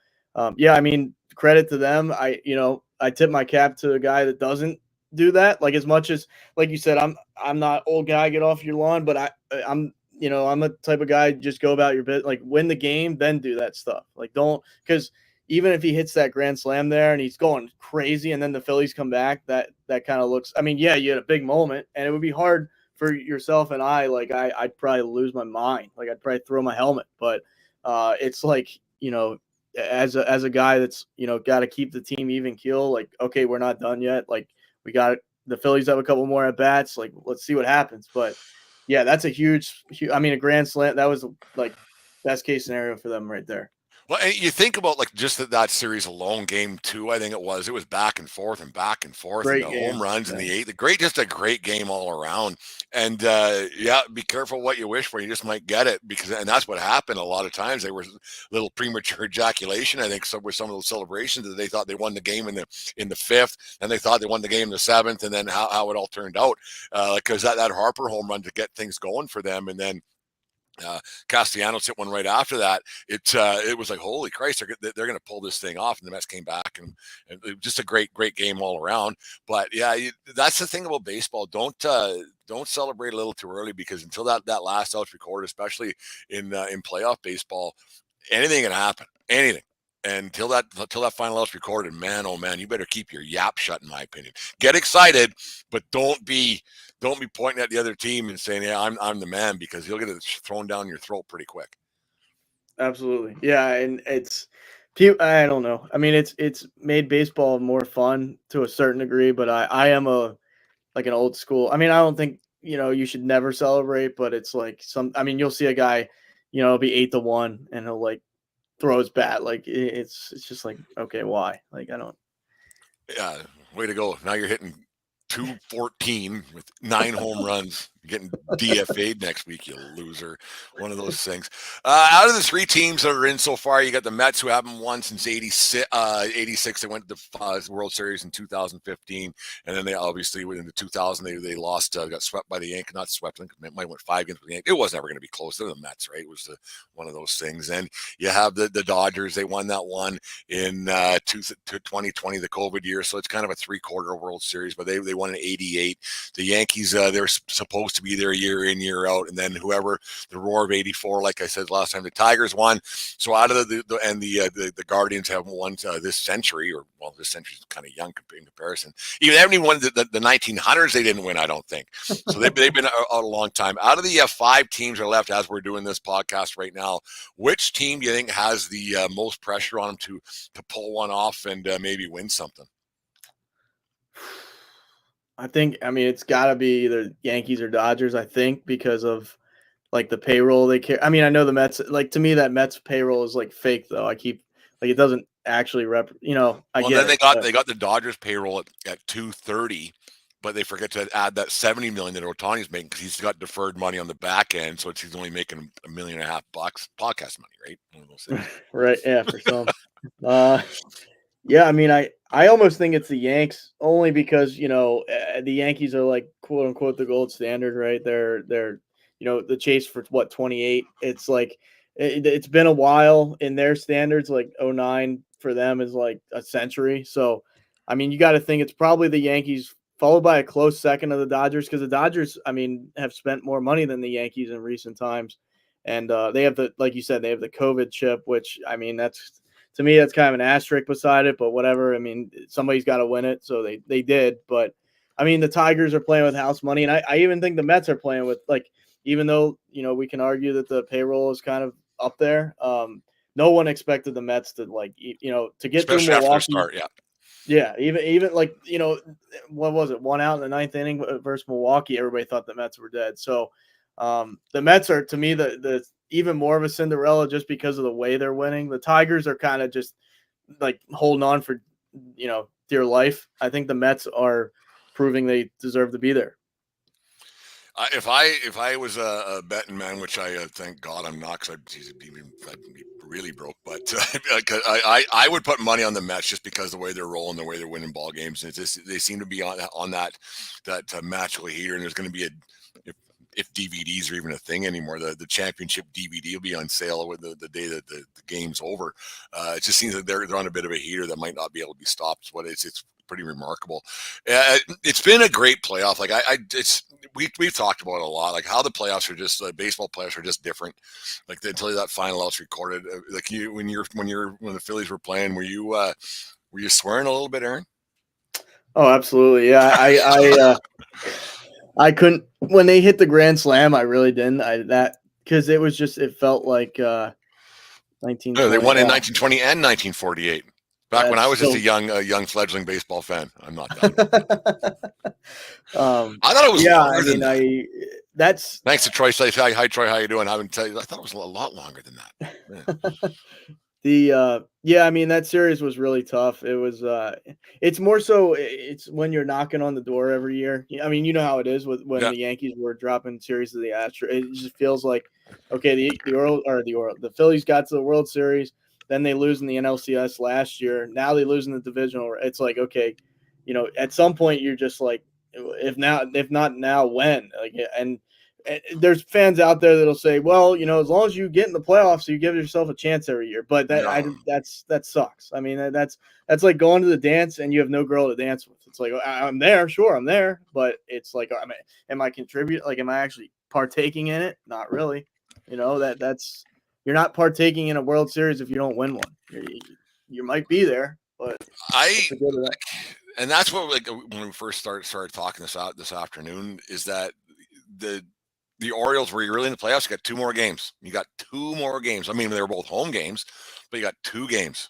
yeah, I mean, credit to them. I tip my cap to a guy that doesn't do that. Like as much as, like you said, I'm not old guy, get off your lawn, but I'm I'm the type of guy just go about your bit, like win the game, then do that stuff. Like don't because even if he hits that grand slam there and he's going crazy and then the Phillies come back, that kind of looks, I mean, yeah, you had a big moment and it would be hard for yourself and I'd probably lose my mind. Like I'd probably throw my helmet, but it's like, as a guy that's, got to keep the team even keel, like, okay, we're not done yet. Like we got the Phillies have a couple more at bats. Like, let's see what happens. But yeah, that's a huge, I mean, a grand slam. That was like best case scenario for them right there. Well, and you think about like just that series alone, game 2, I think it was back and forth and back and forth, Great and the game. home runs Yeah. and the 8th, just a great game all around. And yeah, be careful what you wish for. You just might get it and that's what happened a lot of times. They were a little premature ejaculation, I think, with some of those celebrations that they thought they won the game in the 5th, and they thought they won the game in the 7th, and then how it all turned out, because that Harper home run to get things going for them, and then Castellanos hit one right after that. It was like, holy Christ, they're going to pull this thing off, and the Mets came back, and it was just a great game all around. But yeah, that's the thing about baseball. Don't celebrate a little too early, because until that last out's recorded, especially in playoff baseball, anything can happen. Anything. And until that final out's recorded, man, oh man, you better keep your yap shut, in my opinion. Get excited, but don't be pointing at the other team and saying, yeah, I'm the man, because you'll get it thrown down your throat pretty quick. Absolutely. Yeah. And I don't know. I mean, it's made baseball more fun to a certain degree, but I am an old school. I mean, I don't think, you should never celebrate, but it's like I mean, you'll see a guy, it'll be 8-1 and he'll like throw his bat. Like it's just like, okay, why? Like, I don't. Yeah. Way to go. Now you're hitting 214 with 9 home runs. You're getting DFA'd next week, you loser. One of those things. Out of the 3 teams that are in so far, you got the Mets, who haven't won since 86. They went to the World Series in 2015. And then they obviously, within the 2000, they lost, got swept by the Yankees. Not swept, I think it might have went 5 games with the Yankees. It was never going to be close to the Mets, right? It was one of those things. And you have the Dodgers. They won that one in 2020, the COVID year. So it's kind of a 3-quarter World Series, but they won in 88. The Yankees, they're supposed to be there year in, year out. And then the roar of 84, like I said last time, the Tigers won. So out of the Guardians haven't won this century, or well, this century is kind of young in comparison. Even everyone, the 1900s, they didn't win, I don't think. So they've been out a long time. Out of the 5 teams that are left as we're doing this podcast right now, which team do you think has the most pressure on them to pull one off and maybe win something? I mean, it's got to be either Yankees or Dodgers, I think, because of like the payroll they care. I mean, I know the Mets, like, to me, that Mets payroll is like fake, though. It doesn't actually Then they got the Dodgers payroll at 230, but they forget to add that $70 million that Ohtani's making, because he's got deferred money on the back end, so he's only making $1.5 million podcast money, right? One of those things. Right, yeah, for some. Yeah, I mean, I almost think it's the Yanks, only because the Yankees are like, quote unquote, the gold standard, right? They're the chase for 28. It's like it's been a while in their standards. Like 09 for them is like a century. So I mean, you got to think it's probably the Yankees, followed by a close second of the Dodgers, because the Dodgers, I mean, have spent more money than the Yankees in recent times, and they have like you said, they have the COVID chip, which, I mean, to me, that's kind of an asterisk beside it, but whatever. I mean, somebody's got to win it, so they did. But I mean, the Tigers are playing with house money, and I even think the Mets are playing with, like, even though we can argue that the payroll is kind of up there. No one expected the Mets to to get especially through Milwaukee. After the start, yeah. Yeah, even like what was it, 1 out in the 9th inning versus Milwaukee? Everybody thought the Mets were dead. So the Mets are, to me, the even more of a Cinderella, just because of the way they're winning. The Tigers are kind of just like holding on for dear life. I think the Mets are proving they deserve to be there. If I was a betting man, which I thank God I'm not, because I'd be really broke, but I would put money on the Mets, just because the way they're rolling, the way they're winning ball games, and they seem to be on that magical heater. And there's going to be if DVDs are even a thing anymore, the championship DVD will be on sale with the day that the game's over. It just seems that they're on a bit of a heater that might not be able to be stopped. It's pretty remarkable. It's been a great playoff. Like we've talked about it a lot, like how the playoffs are just baseball playoffs are just different. Like until that final out's recorded, like when the Phillies were playing, were you swearing a little bit, Aaron? Oh, absolutely. Yeah, I couldn't when they hit the grand slam. I really didn't. Because it felt like No, 1920. they won in 1920 and 1948. Back when I That's was just so. a young fledgling baseball fan. I'm not done. um, I thought it was yeah, longer than that. That's Thanks to Troy. Say hi, Troy. How you doing? I haven't tell you. I thought it was a lot longer than that. yeah, I mean that series was really tough. It was it's more so it's when you're knocking on the door every year. I mean, you know how it is with when Yeah. the Yankees were dropping series to the Astros. It just feels like okay, the Phillies got to the World Series, then they lose in the NLCS last year. Now they lose in the divisional. It's like okay, at some point you're just like if not now, when? Like and there's fans out there that'll say, well, as long as you get in the playoffs, you give yourself a chance every year. But No. that sucks. I mean, that's like going to the dance and you have no girl to dance with. It's like I'm there, sure, I'm there, but it's like, am I contribute? Like, am I actually partaking in it? Not really. That's you're not partaking in a World Series if you don't win one. You might be there, but I what's the good of that? and that's what like when we first started talking this afternoon is that the Orioles were really in the playoffs. You got two more games. You got two more games. I mean, they were both home games, but you got two games.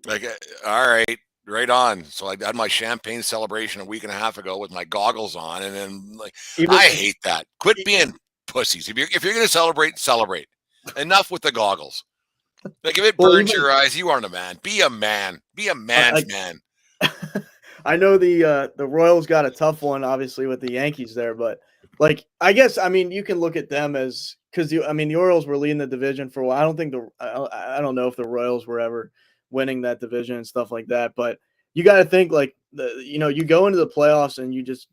Like, all right on. So I had my champagne celebration a week and a half ago with my goggles on, and then like Even I hate that. Quit being pussies. If you're going to celebrate, celebrate. Enough with the goggles. Like if it well, burns even your eyes, you aren't a man. Be a man. Be a man's like man. I know the Royals got a tough one, obviously with the Yankees there, but like I guess I mean you can look at them as because the Orioles were leading the division for a while. I don't know if the Royals were ever winning that division and stuff like that, but you got to think like you go into the playoffs and you just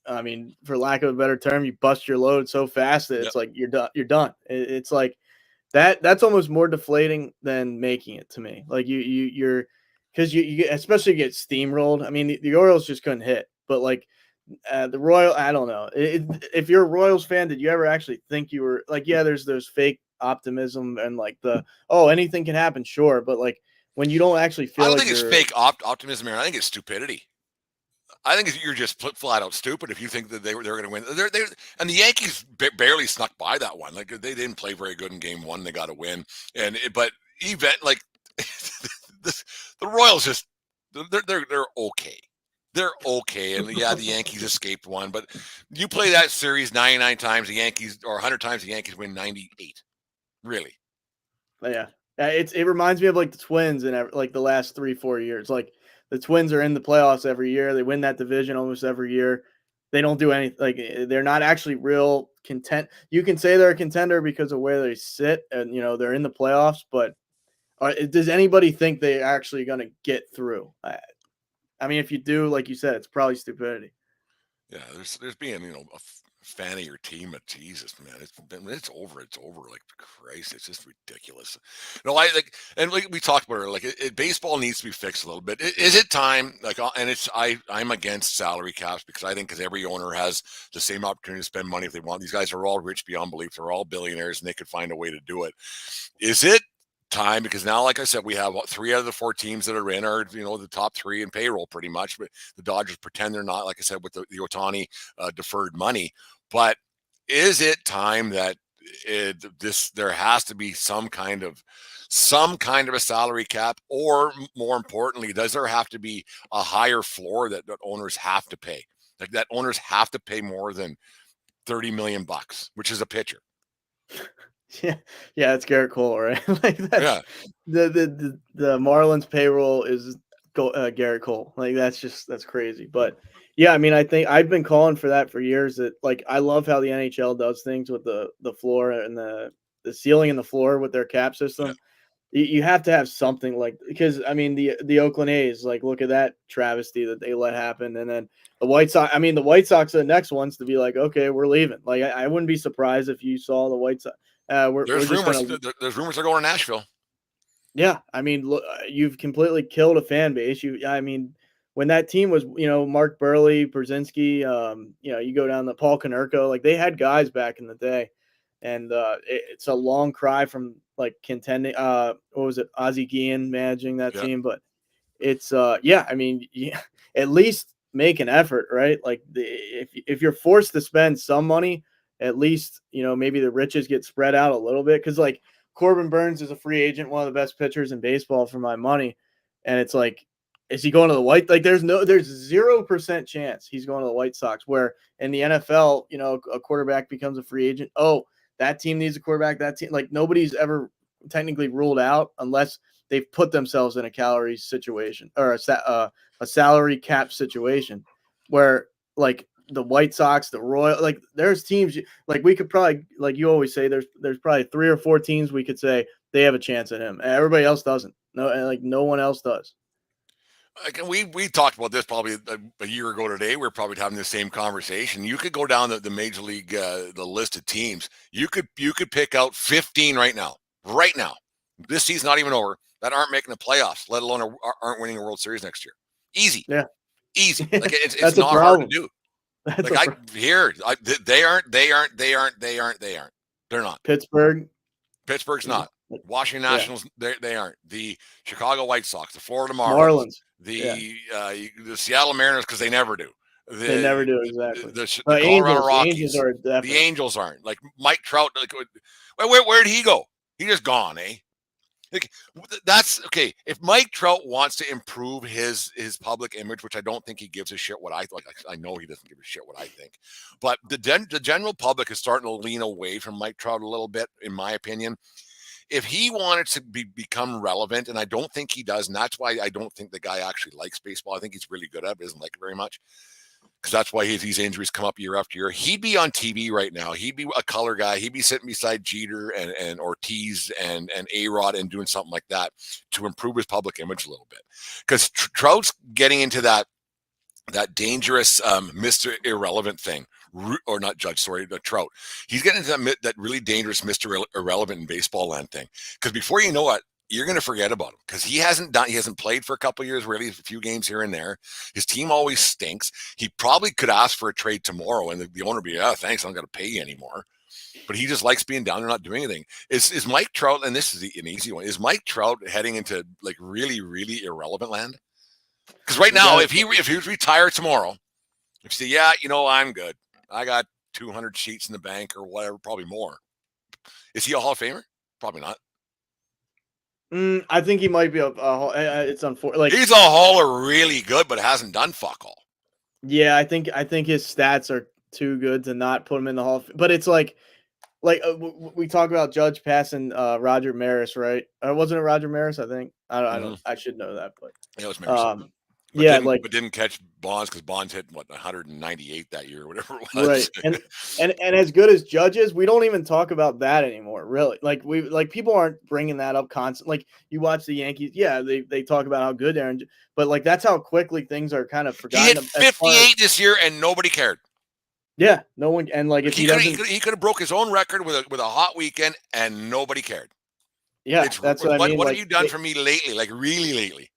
I mean for lack of a better term you bust your load so fast that Yep. it's like you're done. It's like that's almost more deflating than making it to me. Like you're because you especially get steamrolled. I mean, the Orioles just couldn't hit, but like the Royal, I don't know. If you're a Royals fan, did you ever actually think you were like, yeah, there's fake optimism and like anything can happen, sure, but like when you don't actually I feel don't like think it's you're fake optimism, Aaron. I think it's stupidity. I think you're just flat out stupid if you think that they were going to win. And the Yankees barely snuck by that one. Like they didn't play very good in Game 1. They got a win, but like the Royals just they're okay. They're okay, and yeah, the Yankees escaped one. But you play that series 99 times, the Yankees or 100 times, the Yankees win 98. Really? yeah. It reminds me of like the Twins in like the last 3-4 years. Like the Twins are in the playoffs every year. They win that division almost every year. They don't do anything. Like they're not actually real content. You can say they're a contender because of where they sit, and they're in the playoffs. But does anybody think they're actually going to get through? I mean, if you do, like you said, it's probably stupidity. Yeah, there's being a fan of your team, but Jesus, man, it's over. It's over. Like Christ, it's just ridiculous. I like, and we talked about it. Like baseball needs to be fixed a little bit. Is it time? Like, and I'm against salary caps because I think because every owner has the same opportunity to spend money if they want. These guys are all rich beyond belief. They're all billionaires, and they could find a way to do it. Is it time? Because now, like I said, we have 3 out of the 4 teams that are in are the top 3 in payroll pretty much, but the Dodgers pretend they're not, like I said, with the Ohtani deferred money. But is it time that there has to be some kind of a salary cap, or more importantly, does there have to be a higher floor that owners have to pay, like that owners have to pay more than $30 million, which is a pitcher? Yeah, it's Garrett Cole, right? Like that's Yeah. the Marlins payroll is Garrett Cole. Like that's crazy. But yeah, I mean, I think I've been calling for that for years. That like I love how the NHL does things with the floor and the ceiling and the floor with their cap Yeah. system. You have to have something like because I mean the Oakland A's, like look at that travesty that they let happen, and then the White Sox. I mean the White Sox are the next ones to be like, okay, we're leaving. Like I wouldn't be surprised if you saw the White Sox. We're There's just rumors. gonna. There's rumors they're going to Nashville. Yeah, I mean, look, you've completely killed a fan base. I mean, when that team was, Mark Burley, Brzezinski, you go down the Paul Konerko, like they had guys back in the day, and it's a long cry from like contending. What was it, Ozzie Guillen managing that Yeah. team? But it's I mean, at least make an effort, right? Like if you're forced to spend some money, at least maybe the riches get spread out a little bit, because like Corbin Burns is a free agent, one of the best pitchers in baseball for my money, and it's like, is he going to the White? Like there's 0% chance he's going to the White Sox. Where in the NFL, a quarterback becomes a free agent. Oh, that team needs a quarterback. That team, like nobody's ever technically ruled out unless they've put themselves in a salary situation or a salary cap situation where like the White Sox, the Royal, like there's teams like we could probably, like you always say, there's probably 3 or 4 teams we could say they have a chance at him. Everybody else doesn't. No one else does. Like we talked about this probably a year ago today. We're probably having the same conversation. You could go down the major league the list of teams. You could pick out 15 right now. Right now, this season's not even over, that aren't making the playoffs, let alone aren't winning a World Series next year. Easy, Yeah, easy. Like it's that's a not hard to problem. do. That's Like they aren't. They're not. Pittsburgh. Pittsburgh's not. Washington Nationals, they aren't. The Chicago White Sox, the Florida Marlins. The Seattle Mariners, because they never do. They never do, exactly. The Angels, Colorado Rockies. The Angels are definite. The Angels aren't. Like Mike Trout. Like, where'd he go? He just gone, eh? Like, that's okay. If Mike Trout wants to improve his public image, which I don't think he gives a shit what I like. I know he doesn't give a shit what I think, but the general public is starting to lean away from Mike Trout a little bit, in my opinion. If he wanted to become relevant, and I don't think he does, and that's why I don't think the guy actually likes baseball. I think he's really good at it, but doesn't like it very much, because that's why these injuries come up year after year. He'd be on TV right now. He'd be a color guy. He'd be sitting beside Jeter and Ortiz and A-Rod and doing something like that to improve his public image a little bit. Because Trout's getting into that dangerous Mr. Irrelevant thing. Or not Judge, sorry, the Trout. He's getting into that really dangerous Mr. Irrelevant in baseball land thing. Because before you know it, you're going to forget about him, because he hasn't played for a couple of years, really, a few games here and there. His team always stinks. He probably could ask for a trade tomorrow, and the owner would be, thanks, I'm not going to pay you anymore. But he just likes being down there, not doing anything. Is Mike Trout, and this is an easy one, is Mike Trout heading into like really, really irrelevant land? Because right now, if he retired tomorrow, if you say, I'm good, I got 200 sheets in the bank or whatever, probably more. Is he a Hall of Famer? Probably not. I think he might be it's unfortunate. Like, he's a Hauler, really good, but hasn't done fuck all. Yeah, I think his stats are too good to not put him in the Hall of. But it's like we talk about Judge passing Roger Maris, right? Wasn't it Roger Maris? I think I don't. I should know that, but it was Maris. But didn't catch Bonds, because Bonds hit 198 that year or whatever it was. Right. And as good as Judge is, we don't even talk about that anymore, really. Like people aren't bringing that up constantly. Like you watch the Yankees, they talk about how good Aaron, but like that's how quickly things are kind of forgotten. He hit 58 this year and nobody cared. Yeah, no one. And like if he could have broke his own record with a hot weekend and nobody cared. Yeah, that's what I mean. What have you done for me lately? Like really lately?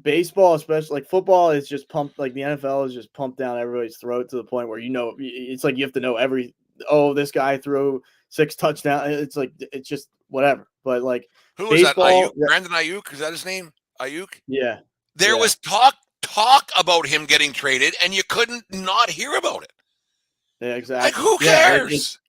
Baseball, especially like football, is just pumped. Like the NFL is just pumped down everybody's throat to the point where it's like you have to know this guy threw 6 touchdowns. It's like it's just whatever. But like who was that? Ayuk? Brandon Ayuk, is that his name? Ayuk? Yeah. There was talk about him getting traded, and you couldn't not hear about it. Yeah, exactly. Like who cares?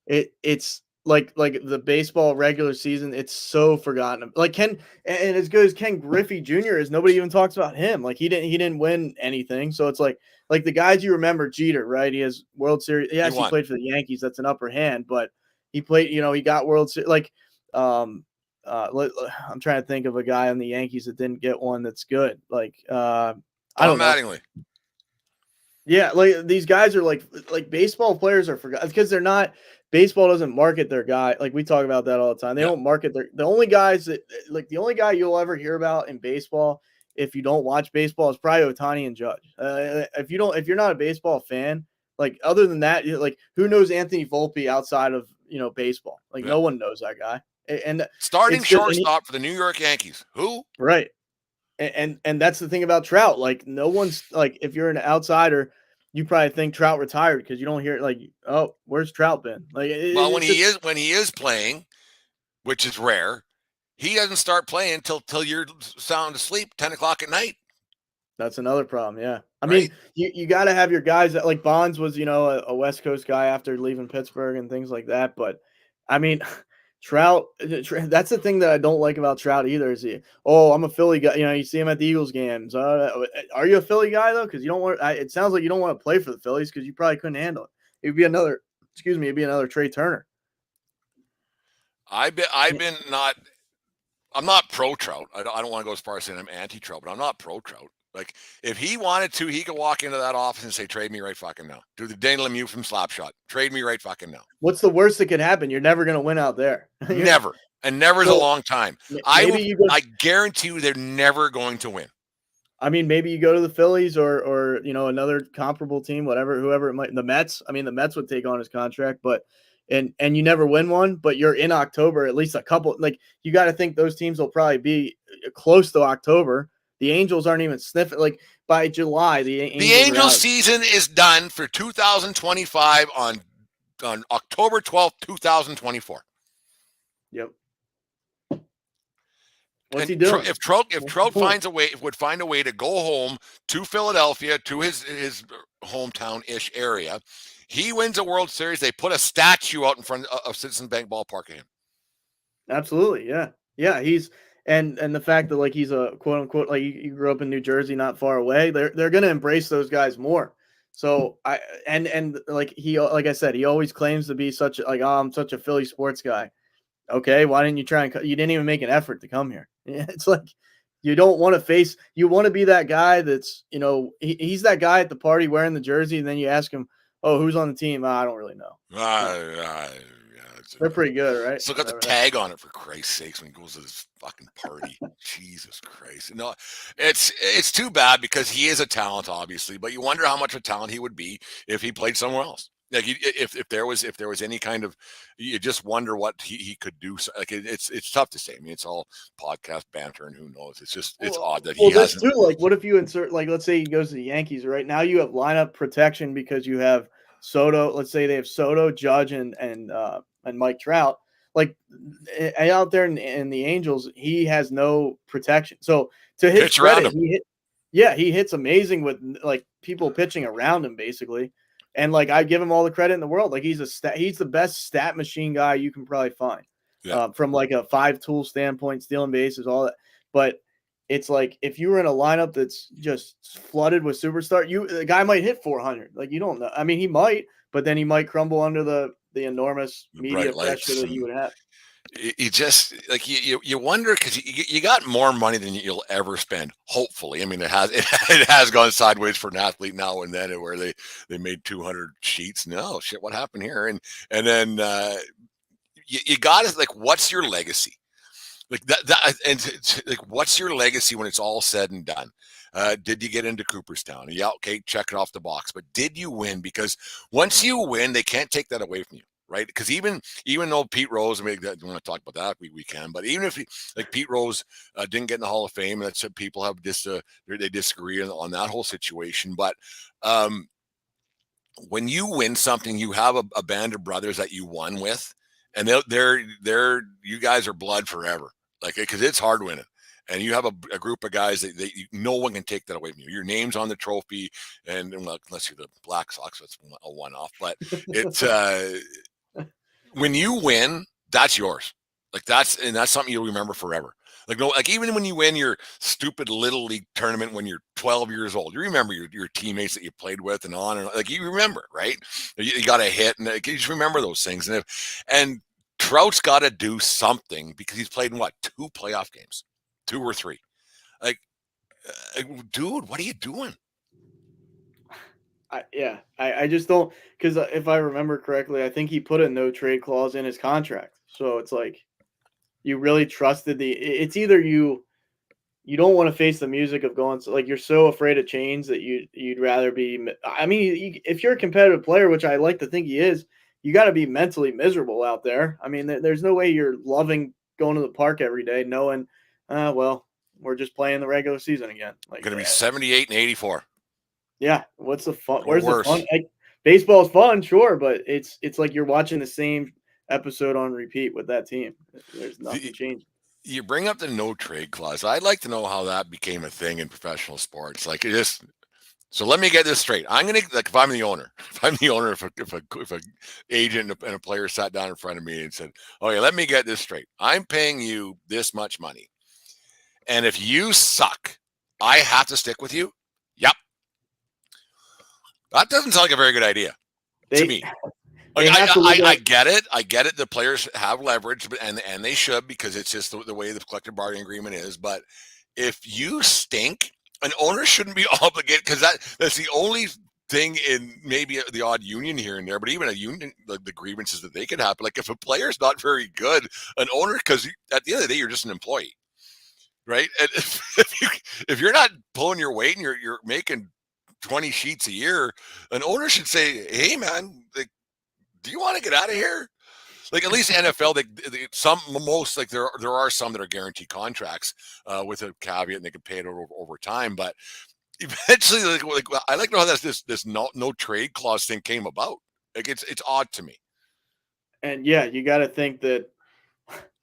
It's like the baseball regular season, it's so forgotten. Like and as good as Ken Griffey Jr. is, nobody even talks about him. Like he didn't win anything. So it's like the guys you remember, Jeter, right? He has World Series. He actually played for the Yankees. That's an upper hand, but he played. He got World Series. Like I'm trying to think of a guy on the Yankees that didn't get one that's good. Like I don't know. Mattingly. Yeah, like these guys are like baseball players are forgotten because they're not. Baseball doesn't market their guy. Like we talk about that all the time. They don't market the only guys the only guy you'll ever hear about in baseball, if you don't watch baseball, is probably Ohtani and Judge. If you're not a baseball fan, like other than that, like who knows Anthony Volpe outside of baseball? Like no one knows that guy. And starting shortstop for the New York Yankees. Who? Right. And that's the thing about Trout. Like, no one's like, if you're an outsider, you probably think Trout retired because you don't hear it like, oh, where's Trout been? Like, Well, it's just when he is playing, which is rare, he doesn't start playing till you're sound asleep, 10 o'clock at night, that's another problem. Yeah, I mean, right? you got to have your guys that like Bonds was, a West Coast guy after leaving Pittsburgh and things like that. But I mean, Trout, that's the thing that I don't like about Trout either. Is I'm a Philly guy. You see him at the Eagles games. Are you a Philly guy though? Because you don't want. It sounds like you don't want to play for the Phillies because you probably couldn't handle it. It'd be another. Excuse me. It'd be another Trey Turner. I've been not. I'm not pro Trout. I don't want to go as far as saying I'm anti Trout, but I'm not pro Trout. Like, if he wanted to, he could walk into that office and say, "Trade me right fucking now." Do the Dane Lemieux from Slapshot. Trade me right fucking now. What's the worst that could happen? You're never going to win out there. Never. And never is a So long time. maybe you go. I guarantee you they're never going to win. I mean, maybe you go to the Phillies or another comparable team, whoever it might. The Mets. I mean, the Mets would take on his contract, but and you never win one, but you're in October. At least a couple. Like, you got to think those teams will probably be close to October. The Angels aren't even sniffing. Like, by July, the Angels season is done for 2025 on October 12th, 2024. Yep. What's he doing? If Trout would find a way to go home to Philadelphia, to his hometown-ish area, he wins a World Series. They put a statue out in front of Citizens Bank Ballpark of him. Absolutely, yeah, yeah. He's and the fact that like he's a quote unquote like you grew up in New Jersey, not far away. They're gonna embrace those guys more. So like I said, he always claims to be I'm such a Philly sports guy. Okay, why didn't you try and you didn't even make an effort to come here? It's like you don't want to face. You want to be that guy that's he's that guy at the party wearing the jersey, and then you ask him, "Oh, who's on the team?" I don't really know. Yeah, they're pretty good, right? Still got the tag on it, for Christ's sakes, when he goes to this fucking party. Jesus Christ. No, it's too bad because he is a talent, obviously, but you wonder how much of a talent he would be if he played somewhere else. Like, if there was any kind of, you just wonder what he could do. Like, it's tough to say. I mean, it's all podcast banter, and who knows? It's odd that he hasn't. Too, like, what if you insert, like, let's say he goes to the Yankees right now? You have lineup protection because you have Soto. Let's say they have Soto, Judge, and Mike Trout. Like, out there in the Angels, he has no protection. So to his credit, he hits amazing with like people pitching around him basically. And like, I give him all the credit in the world. Like, he's the best stat machine guy you can probably find. Yeah. From like a 5-tool standpoint, stealing bases, all that. But it's like, if you were in a lineup that's just flooded with superstar, the guy might hit 400. Like, you don't know. I mean, he might, but then he might crumble under the enormous media pressure that you would have. You just like you wonder, because you got more money than you'll ever spend. Hopefully, I mean, it has gone sideways for an athlete now and then, where they made 200 sheets. No shit, what happened here? And then you got to, like, what's your legacy? Like like, what's your legacy when it's all said and done? Did you get into Cooperstown? Yeah, okay, check it off the box. But did you win? Because once you win, they can't take that away from you. Right, because even though Pete Rose, I mean, we want to talk about that, we can, but even if like Pete Rose didn't get in the Hall of Fame, and that's people have they disagree on that whole situation. But when you win something, you have a band of brothers that you won with, and they're you guys are blood forever, like, because it's hard winning. And you have a group of guys that no one can take that away from you. Your name's on the trophy, and unless you're the Black Sox, that's a one-off. But it's when you win, that's yours. Like, that's something you'll remember forever. Like, no, like, even when you win your stupid little league tournament when you're 12 years old, you remember your teammates that you played with and like, you remember, right? You got a hit, and you just remember those things. And Trout's got to do something, because he's played in 2 playoff games, 2 or 3. Like, dude, what are you doing? I just don't, because if I remember correctly, I think he put a no trade clause in his contract. So it's like, you really trusted it's either you don't want to face the music of going, like, you're so afraid of change that you'd rather be. I mean, if you're a competitive player, which I like to think he is, you got to be mentally miserable out there. I mean, there's no way you're loving going to the park every day knowing, well, we're just playing the regular season again. Like Going to be 78 and 84. Yeah, what's the fun? Or Where's worse. the fun? Like, baseball's fun, sure, but it's like you're watching the same episode on repeat with that team. There's nothing changing. You bring up the no trade clause. I'd like to know how that became a thing in professional sports. Like, it just. So let me get this straight. I'm gonna, like, if I'm the owner, if a agent and a player sat down in front of me and said, "Okay, let me get this straight. I'm paying you this much money, and if you suck, I have to stick with you." Yep, that doesn't sound like a very good idea to me. Like, I get it. I get it. The players have leverage, and they should, because it's just the way the collective bargaining agreement is. But if you stink, an owner shouldn't be obligated, because that's the only thing in maybe the odd union here and there. But even a union, the grievances that they could happen. Like, if a player's not very good, an owner, because at the end of the day, you're just an employee, right? And if you're not pulling your weight and you're making 20 sheets a year, an owner should say, "Hey, man, like, do you want to get out of here?" Like, at least NFL, most, like, there are some that are guaranteed contracts with a caveat, and they can pay it over time. But eventually, like I like to know how this no trade clause thing came about. Like, it's odd to me. And yeah, you got to think that,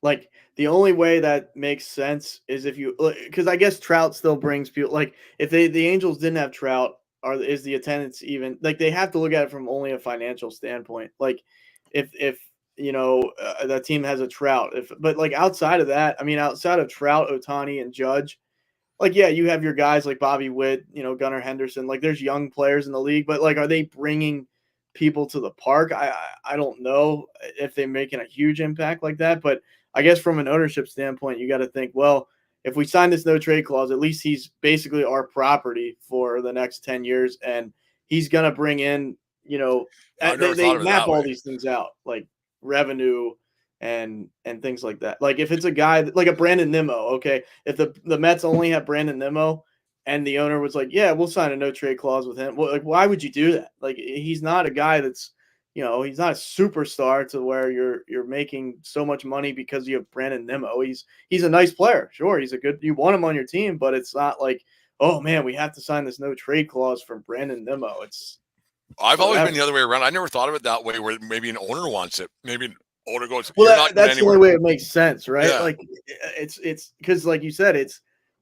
like, the only way that makes sense is if you, because I guess Trout still brings people. Like, if the Angels didn't have Trout, is the attendance even, like, they have to look at it from only a financial standpoint. Like, if that team has a Trout, but like outside of that, I mean, outside of Trout, Ohtani, and Judge, like, yeah, you have your guys like Bobby Witt, Gunnar Henderson. Like, there's young players in the league, but like, are they bringing people to the park? I don't know if they're making a huge impact like that, but I guess from an ownership standpoint, you got to think, well, if we sign this no trade clause, at least he's basically our property for the next 10 years, and he's going to bring in, they map all these things out, like revenue and things like that. Like, if it's a guy like a Brandon Nimmo, okay, if the Mets only have Brandon Nimmo and the owner was like, yeah, we'll sign a no trade clause with him. Well, like, why would you do that? Like, he's not a guy that's, he's not a superstar to where you're making so much money because you have Brandon Nimmo. He's a nice player. Sure, you want him on your team, but it's not like, oh man, we have to sign this no trade clause for Brandon Nimmo. I've always been the other way around. I never thought of it that way, where maybe an owner wants it. Maybe an owner goes, well, that's the only way it makes sense, right? Yeah. Like, it's because, like you said,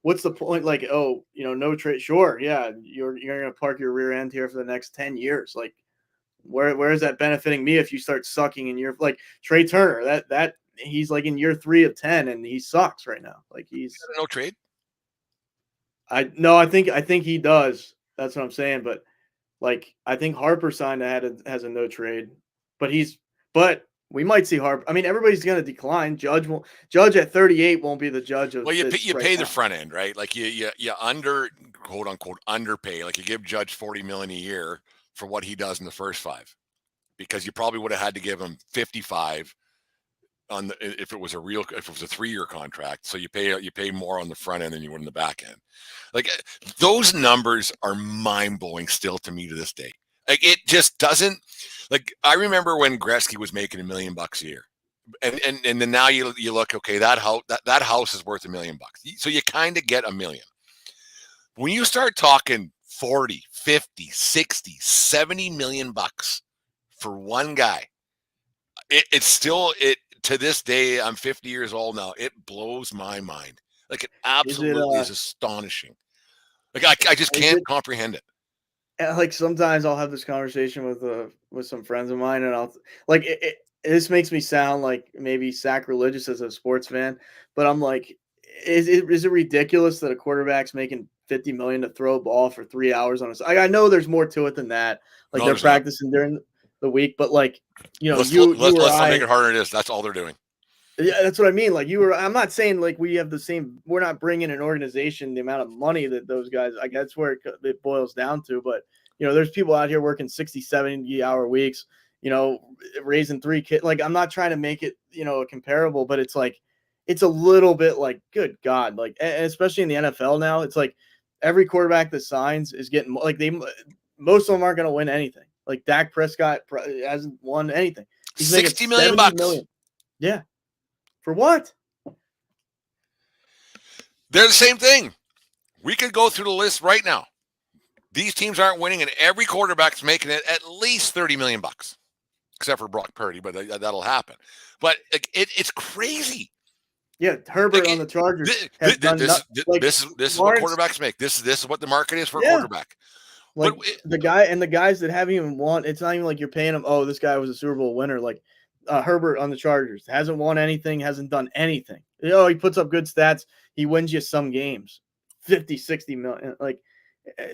what's the point? Like, oh, no trade. Sure, yeah, you're gonna park your rear end here for the next 10 years. Like, where is that benefiting me if you start sucking in year, like Trey Turner? That he's like in year 3 of 10 and he sucks right now. Like, he's no trade. I think he does. That's what I'm saying. But like, I think Harper signed has a no trade, but we might see Harper. I mean, everybody's going to decline. Judge at 38 won't be the judge of. Well, you pay the front end, right? Like, you quote unquote underpay. Like, you give Judge $40 million a year for what he does in the first 5, because you probably would have had to give him 55 if it was a 3-year contract. So you pay more on the front end than you would on the back end. Like, those numbers are mind blowing still to me to this day. Like, it just doesn't. Like, I remember when Gretzky was making $1 million a year, and then now you look, okay, that house is worth $1 million, so you kind of get $1 million. When you start talking 40, 50, 60, 70 million bucks for one guy, it's still to this day. I'm 50 years old now. It blows my mind. Like, it absolutely is astonishing. Like, I just can't comprehend it. Like, sometimes I'll have this conversation with some friends of mine, and I'll like this makes me sound like maybe sacrilegious as a sports fan, but I'm like, is it ridiculous that a quarterback's making $50 million to throw a ball for 3 hours on I know there's more to it than that. Like, they're practicing during the week, but like, let's not make it harder than it is. That's all they're doing. Yeah, that's what I mean. Like, I'm not saying like we have the same. We're not bringing an organization the amount of money that those guys. I guess where it boils down to. But there's people out here working 60, 70-hour weeks. Raising 3 kids. Like, I'm not trying to make it comparable, but it's like, it's a little bit like, good God, like, and especially in the NFL now, it's like every quarterback that signs is getting like most of them aren't going to win anything. Like, Dak Prescott hasn't won anything. He's $60 million bucks. Yeah. For what? They're the same thing. We could go through the list right now. These teams aren't winning, and every quarterback's making it at least $30 million, except for Brock Purdy, but that'll happen. But it's crazy. Yeah, Herbert Like, on the Chargers has done like this is what Lawrence. quarterbacks make. This is what the market is for a Yeah, quarterback. like the guys that haven't even won. It's not even like you're paying them. Oh, this guy was a Super Bowl winner. Like Herbert on the Chargers hasn't won anything, hasn't done anything. You know, he puts up good stats. He wins you some games, 50, 60 million. Like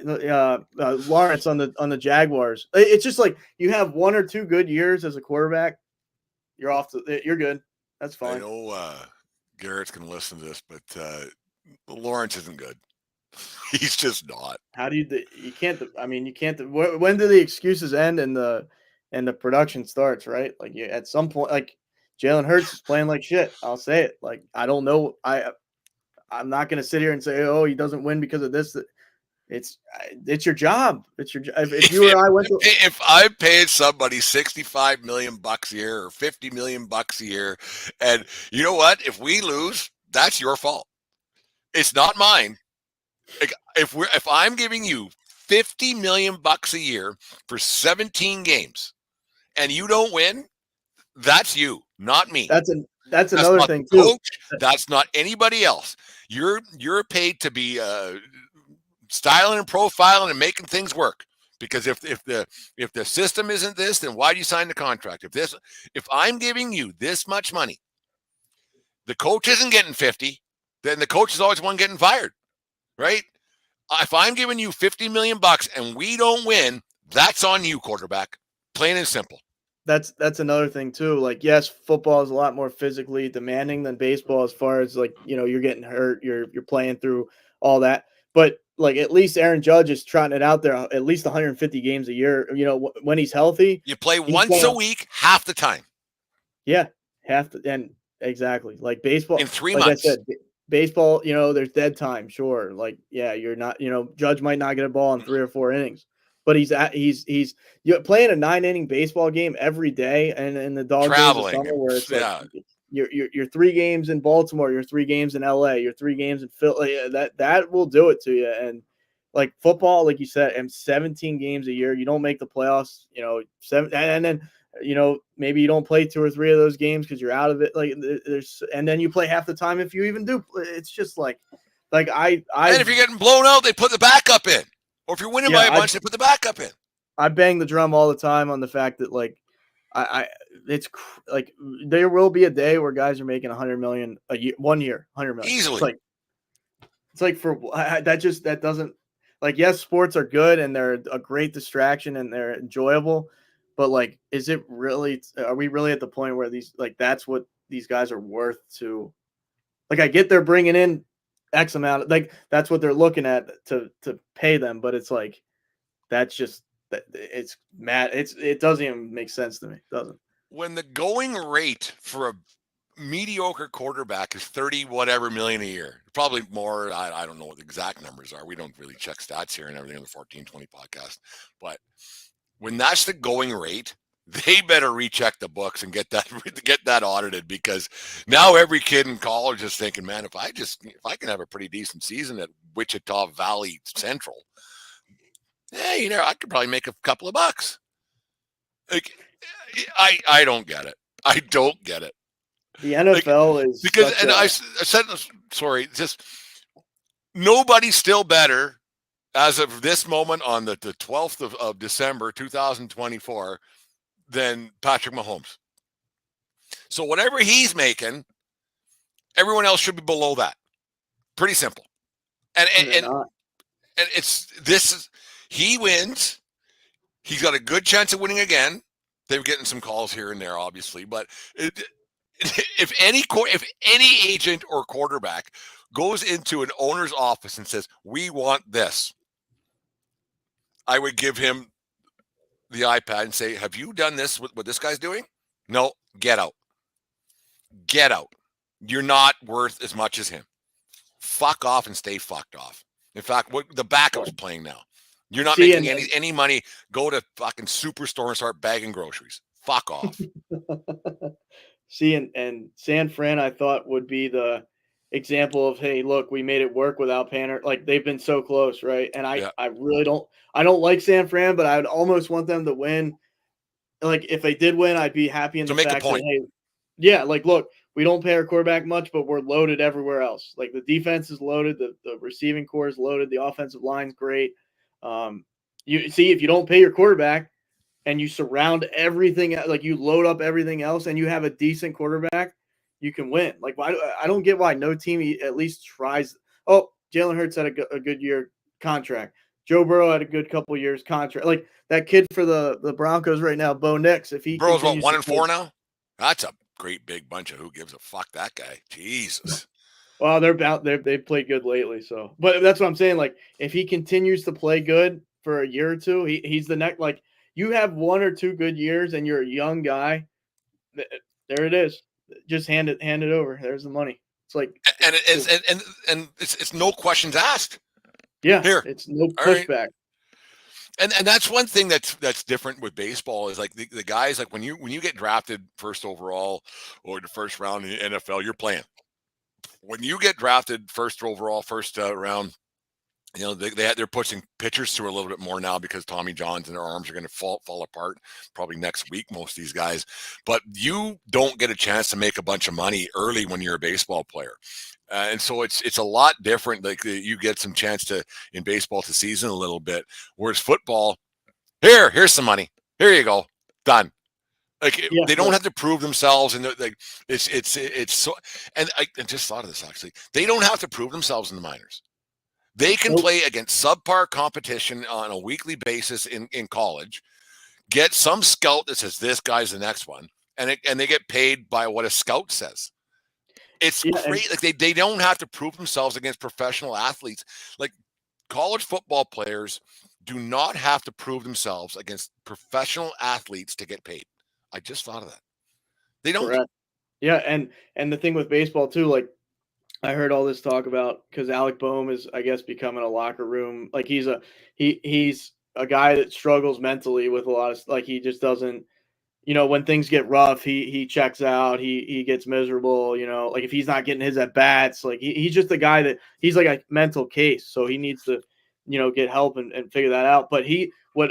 Lawrence on the Jaguars. It's just like you have 1 or 2 good years as a quarterback, you're good. That's fine. I know Garrett's going to listen to this, but Lawrence isn't good. He's just not. How do you can't? I mean, you can't. When do the excuses end and the production starts? Right? Like at some point, like Jalen Hurts is playing like shit. I'll say it. Like I don't know. I'm not going to sit here and say, oh, he doesn't win because of this. It's your job. It's your job. If I paid somebody $65 million a year or $50 million a year, and you know what? If we lose, that's your fault. It's not mine. Like, if I'm giving you $50 million a year for 17 games, and you don't win, that's you, not me. That's another thing too. Coach, that's not anybody else. You're paid to be styling and profiling and making things work. Because if the system isn't this, then why do you sign the contract? If I'm giving you this much money, the coach isn't getting 50, then the coach is always one getting fired, right? If I'm giving you $50 million and we don't win, that's on you, quarterback. Plain and simple. That's another thing too. Like, yes, football is a lot more physically demanding than baseball as far as like, you know, you're getting hurt, you're playing through all that. But like at least Aaron Judge is trotting it out there at least 150 games a year. You know, when he's healthy, you play once a week, half the time. Yeah, and exactly like baseball in 3 months. Like I said, baseball, you know, there's dead time. Sure, like yeah, you're not. You know, Judge might not get a ball in 3 or 4 innings, but he's you're playing a 9-inning baseball game every day, and in the dog days of summer where it's like you're 3 games in Baltimore, you're 3 games in LA, you're 3 games in Philly. That will do it to you. And like football, like you said, and 17 games a year, you don't make the playoffs. You know, 7 and then. You know, maybe you don't play 2 or 3 of those games because you're out of it. Like there's, and then you play half the time if you even do. It's just like and if you're getting blown out, they put the backup in, or if you're winning by a bunch, they put the backup in. I bang the drum all the time on the fact that like it's like there will be a day where guys are making 100 million a year, 1 year, 100 million easily. It's like for that doesn't like yes, sports are good and they're a great distraction and they're enjoyable. But like, is it really? Are we really at the point where that's what these guys are worth to? Like, I get they're bringing in X amount, like that's what they're looking at to pay them, but it's like that's just it's mad. It doesn't even make sense to me. It doesn't. When the going rate for a mediocre quarterback is 30 whatever million a year, probably more. I don't know what the exact numbers are. We don't really check stats here and everything on the 1420 podcast, but. When that's the going rate, they better recheck the books and get that audited, because now every kid in college is thinking, man, if I can have a pretty decent season at Wichita Valley Central, hey, you know, I could probably make a couple of bucks. Like, I don't get it. I don't get it. The NFL is because, and I said, sorry, just nobody's still better. As of this moment on the 12th of December, 2024, than Patrick Mahomes. So whatever he's making, everyone else should be below that. Pretty simple. And he wins. He's got a good chance of winning again. They're getting some calls here and there, obviously, but if any agent or quarterback goes into an owner's office and says, "We want this," I would give him the iPad and say, "Have you done this with what this guy's doing?" No, get out. Get out. You're not worth as much as him. Fuck off and stay fucked off. In fact, what the backup's playing now. You're not making any money. Go to fucking Superstore and start bagging groceries. Fuck off. See, and San Fran, I thought would be the example of, hey, look, we made it work without Panner. Like they've been so close, right? And Yeah. I really don't like San Fran, but I would almost want them to win. Like if they did win, I'd be happy in So the make a fact that, point. hey, yeah, like look, we don't pay our quarterback much, but we're loaded everywhere else. Like the defense is loaded, the receiving core is loaded, the offensive line's great. You see, if you don't pay your quarterback and you surround everything, like you load up everything else, and you have a decent quarterback, you can win. Like I don't get why no team at least tries. Oh, Jalen Hurts had a good year contract. Joe Burrow had a good couple years contract. Like that kid for the Broncos right now, Bo Nix. If he Burrow's what, continues to play, 1-4 now? That's a great big bunch of who gives a fuck, that guy. Jesus. well, they've played good lately. So, but that's what I'm saying. Like if he continues to play good for a year or two, he's the next. Like you have 1 or 2 good years, and you're a young guy. There it is. Just hand it over. There's the money. It's like, And it is, and it's no questions asked. yeah, Here, it's no all right. pushback. And that's one thing that's different with baseball is like the guys, like when you get drafted first overall or the first round in the NFL, you're playing. When you get drafted first overall, first round, you know, they're pushing pitchers through a little bit more now because Tommy John's and their arms are going to fall apart probably next week, most of these guys. But you don't get a chance to make a bunch of money early when you're a baseball player. And so it's a lot different. Like you get some chance to in baseball to season a little bit, whereas football, here's some money. Here you go, done. Like Yeah, they don't have to prove themselves, and like it's so. And I just thought of this actually. They don't have to prove themselves in the minors. They can nope. play against subpar competition on a weekly basis in college. Get some scout that says this guy's the next one, and they get paid by what a scout says. It's Yeah, and great. Like they don't have to prove themselves against professional athletes. Like college football players do not have to prove themselves against professional athletes to get paid. I just thought of that. They don't. correct. Yeah, and the thing with baseball too, like I heard all this talk about because Alec Boehm is, I guess, becoming a locker room. Like he's a guy that struggles mentally with a lot of like he just doesn't. When things get rough, he checks out. He gets miserable. Like if he's not getting his at bats, like he's just a guy that he's like a mental case. So he needs to, get help and figure that out. But what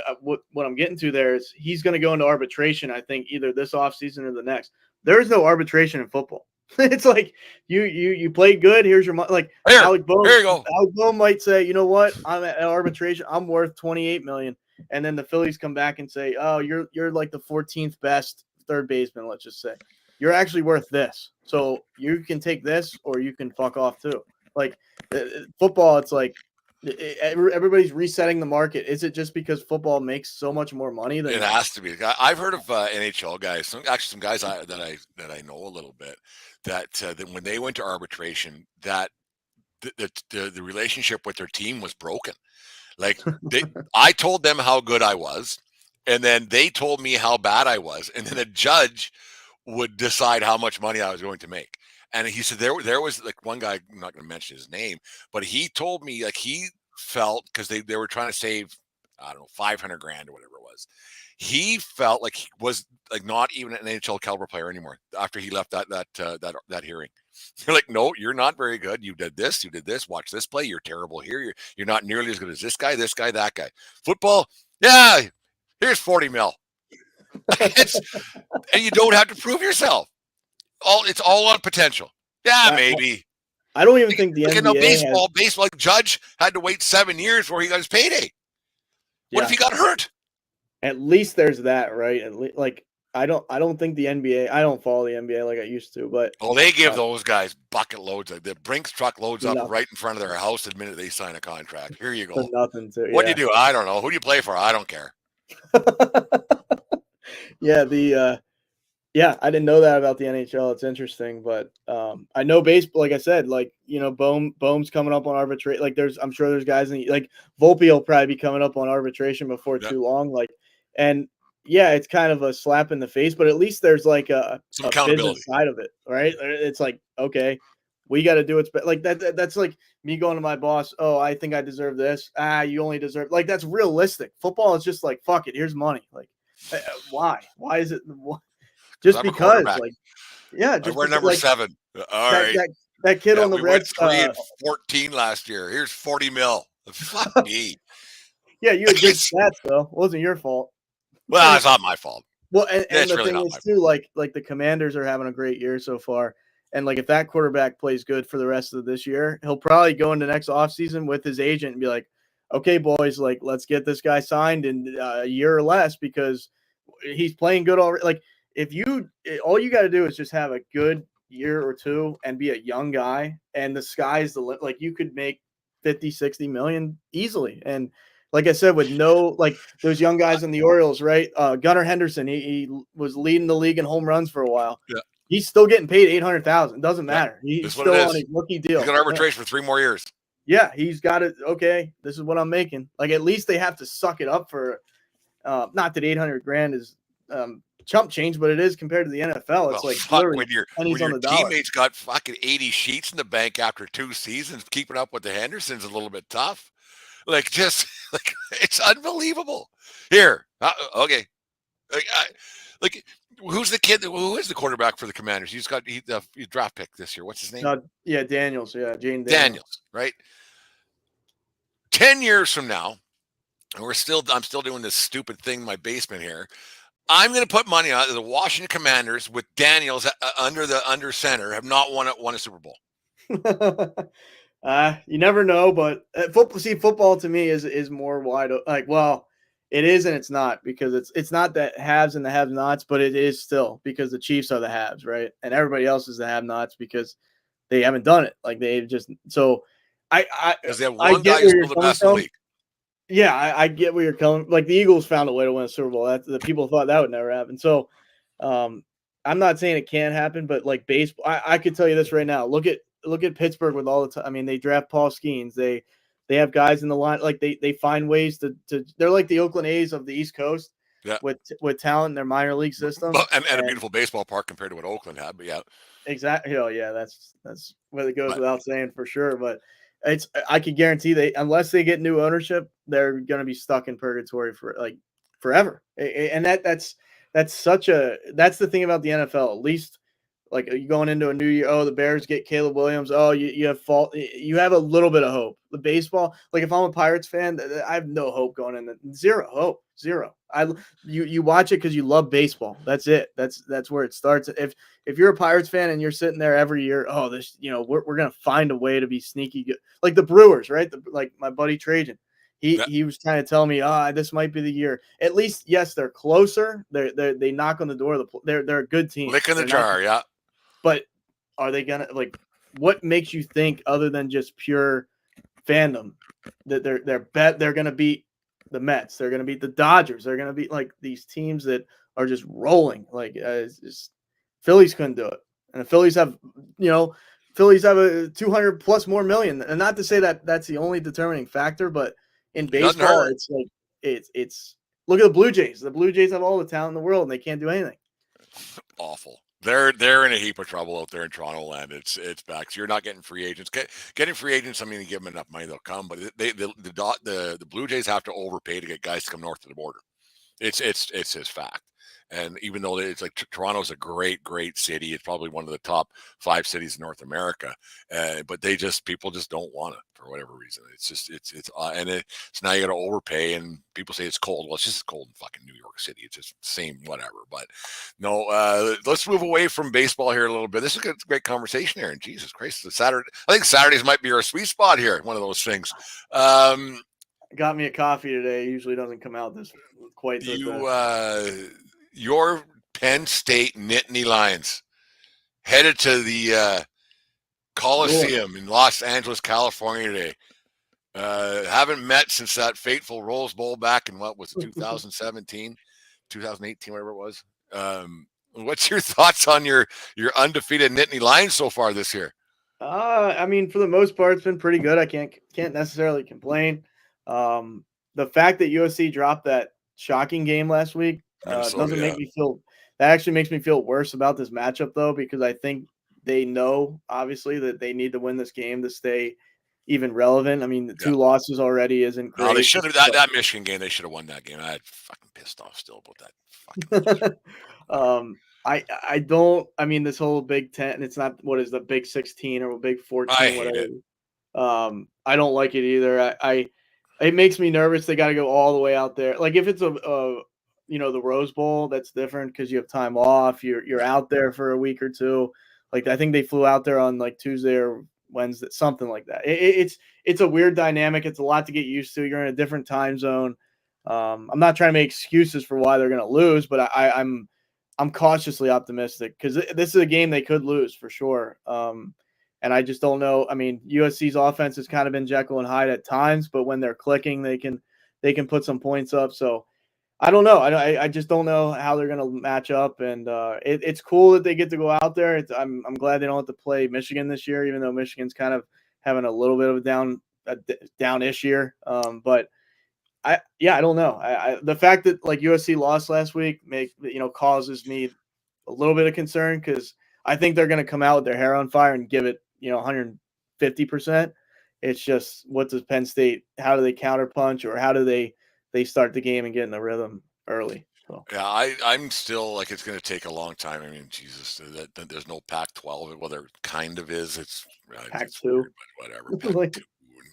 I'm getting to there is he's going to go into arbitration. I think either this offseason or the next. There is no arbitration in football. It's like you played good. Here's your money. Like Here Alec Boehm. you go. Alec Boehm might say, you know what? I'm at arbitration. I'm worth $28 million. And then the Phillies come back and say, "Oh, you're like the 14th best third baseman, let's just say. You're actually worth this. So you can take this or you can fuck off too." Like football, it's like everybody's resetting the market. Is it just because football makes so much more money than It has to be. I've heard of NHL guys, some guys that I know a little bit that when they went to arbitration, that the relationship with their team was broken. Like I told them how good I was, and then they told me how bad I was, and then a judge would decide how much money I was going to make. And he said there was like one guy, I'm not going to mention his name, but he told me like he felt because they were trying to save, I don't know, 500 grand or whatever it was. He felt like he was like not even an NHL caliber player anymore after he left that hearing. You're like, no, you're not very good. You did this. Watch this play. You're terrible here. You're not nearly as good as this guy, that guy. Football, yeah, here's 40 mil. And you don't have to prove yourself. It's all on potential. Yeah, maybe. I don't even think the NBA baseball, like Judge had to wait 7 years before he got his payday. What if he got hurt? At least there's that, right? Like I don't think the NBA. I don't follow the NBA like I used to, but they give those guys bucket loads. The Brinks truck loads up nothing. Right in front of their house the minute they sign a contract. Here you go. For nothing to. What do you do? I don't know. Who do you play for? I don't care. Yeah, I didn't know that about the NHL. It's interesting, but I know baseball. Like I said, like Boehm's coming up on arbitration. Like I'm sure there's guys like Volpe will probably be coming up on arbitration before too long. Like, and yeah, it's kind of a slap in the face, but at least there's like a business side of it, right? It's like, okay, we got to do it. Like that's like me going to my boss. Oh, I think I deserve this. You only deserve. Like that's realistic. Football is just like, fuck it. Here's money. Like, why? Why is it? Just because, like, yeah, just we're number 7. All right. That kid on the we went Reds. 3-14 last year. Here's 40 mil. Fuck me. Yeah, you had good stats though. It wasn't your fault. Well, it's not my fault. Well, and It's the really thing not is my too, fault. like the Commanders are having a great year so far. And like if that quarterback plays good for the rest of this year, he'll probably go into next offseason with his agent and be like, okay, boys, like let's get this guy signed in a year or less because he's playing good already. Like if you all you got to do is just have a good year or two and be a young guy and the sky's the limit. Like you could make 50, 60 million easily. And like I said, with no like those young guys in the Orioles, right? Gunnar Henderson, he was leading the league in home runs for a while. Yeah. He's still getting paid 800,000. Doesn't Yeah. matter. He's That's what it still on is. his rookie He's deal. got arbitration for 3 more years. Yeah, he's got it. Okay, this is what I'm making. Like at least they have to suck it up for. Not that 800 grand is chump change, but it is compared to the NFL. It's Well, like fuck, literally pennies on the dollar. teammates got fucking 80 sheets in the bank after 2 seasons, keeping up with the Hendersons is a little bit tough. Like, just like it's unbelievable. Here, okay, like who's the kid? Who is the quarterback for the Commanders? He's got the draft pick this year. What's his name? Yeah, Daniels. Yeah, Jane Daniels, right? 10 years from now, and I'm still doing this stupid thing in my basement here. I'm going to put money on the Washington Commanders with Daniels under center have not won a Super Bowl. You never know, but football to me is more wide like well, it is and it's not because it's not the haves and the have-nots, but it is still because the Chiefs are the haves, right? And everybody else is the have-nots because they haven't done it. Like they've just so Because they have I one get guy who's where you're still the coming best in the from. league. Yeah, I get where you're coming. Like the Eagles found a way to win a Super Bowl. The people thought that would never happen. So, I'm not saying it can't happen, but like baseball, I could tell you this right now. Look at Pittsburgh with all the time. I mean, they draft Paul Skeens. They have guys in the line. Like they find ways to. They're like the Oakland A's of the East Coast. Yeah. With talent in their minor league system and a beautiful baseball park compared to what Oakland had. But yeah, exactly. Oh yeah, that's where it goes but, without saying for sure. But I could guarantee unless they get new ownership, they're going to be stuck in purgatory for like forever. And that's the thing about the NFL. At least like you going into a new year. Oh, the Bears get Caleb Williams. Oh, you have you have a little bit of hope. The baseball, like if I'm a Pirates fan, I have no hope going in. Zero hope. Zero. You watch it because you love baseball. That's it. That's where it starts. If you're a Pirates fan and you're sitting there every year, oh, this, we're gonna find a way to be sneaky good. Like the Brewers, right? Like my buddy Trajan, he was trying to tell me, this might be the year. At least, yes, they're closer. They knock on the door. They're a good team. lick in the jar, yeah. But are they gonna like? What makes you think, other than just pure fandom, that they're gonna beat the Mets? They're gonna beat the Dodgers. They're gonna beat like these teams that are just rolling. Like Phillies couldn't do it, and the Phillies have a 200 plus more million. And not to say that that's the only determining factor, but in baseball, it's like it's look at the Blue Jays. The Blue Jays have all the talent in the world, and they can't do anything. Awful. They're in a heap of trouble out there in Toronto land. It's back. So you're not getting free agents. Getting free agents, I mean, you give them enough money, they'll come. But the Blue Jays have to overpay to get guys to come north of the border. It's his fact. And even though it's like Toronto's a great city, it's probably one of the top 5 cities in North America. But people just don't want it for whatever reason. It's just so now you got to overpay, and people say it's cold. Well, it's just cold in fucking New York City. It's just the same whatever. But no, let's move away from baseball here a little bit. This is a great conversation here. And Jesus Christ, I think Saturdays might be our sweet spot here. One of those things. Got me a coffee today. It usually doesn't come out this quite. Your Penn State Nittany Lions headed to the Coliseum in Los Angeles, California today. Haven't met since that fateful Rose Bowl back in what was it, 2017, 2018, whatever it was. What's your thoughts on your undefeated Nittany Lions so far this year? I mean, for the most part, it's been pretty good. I can't necessarily complain. The fact that USC dropped that shocking game last week doesn't make me feel. That actually makes me feel worse about this matchup, though, because I think they know obviously that they need to win this game to stay even relevant. I mean, the 2 losses already isn't great. No, they should have that Michigan game. They should have won that game. I'm fucking pissed off still about that. Fucking I don't. I mean, this whole Big Ten. It's not what is the Big 16 or Big I 14, hate whatever. it. I don't like it either. It makes me nervous. They got to go all the way out there. Like if it's the Rose Bowl, that's different because you have time off. You're out there for a week or two. Like I think they flew out there on like Tuesday or Wednesday, something like that. It's a weird dynamic. It's a lot to get used to. You're in a different time zone. I'm not trying to make excuses for why they're going to lose, but I'm cautiously optimistic because this is a game they could lose for sure. And I just don't know. I mean, USC's offense has kind of been Jekyll and Hyde at times, but when they're clicking, they can put some points up. So I don't know. I just don't know how they're going to match up. And it's cool that they get to go out there. I'm glad they don't have to play Michigan this year, even though Michigan's kind of having a little bit of a down-ish year. But I don't know. The fact that like USC lost last week causes me a little bit of concern because I think they're going to come out with their hair on fire and give it 150%. It's just what does Penn State? How do they counterpunch, or how do they start the game and get in the rhythm early? So. Yeah, I'm still like it's going to take a long time. I mean, Jesus, that there's no Pac-12. Well, there kind of is. It's Pac-2. weird, but whatever. Like, Pac-2.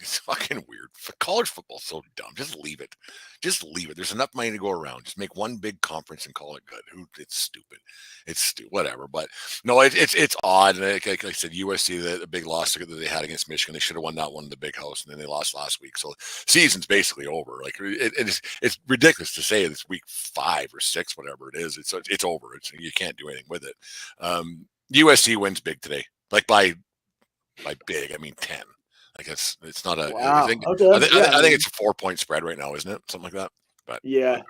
It's fucking weird. College football's so dumb. Just leave it. Just leave it. There's enough money to go around. Just make one big conference and call it good. It's stupid. It's stupid. Whatever. But no, it's odd. Like I said, USC, the big loss that they had against Michigan, they should have won that one in the Big House, and then they lost last week. So season's basically over. Like it's ridiculous to say it's week 5 or 6, whatever it is. It's over. You can't do anything with it. USC wins big today, like by big. I mean 10. Like it's not a. wow. I think Okay. I think it's a 4-point spread right now, isn't it? Something like that. But Yeah.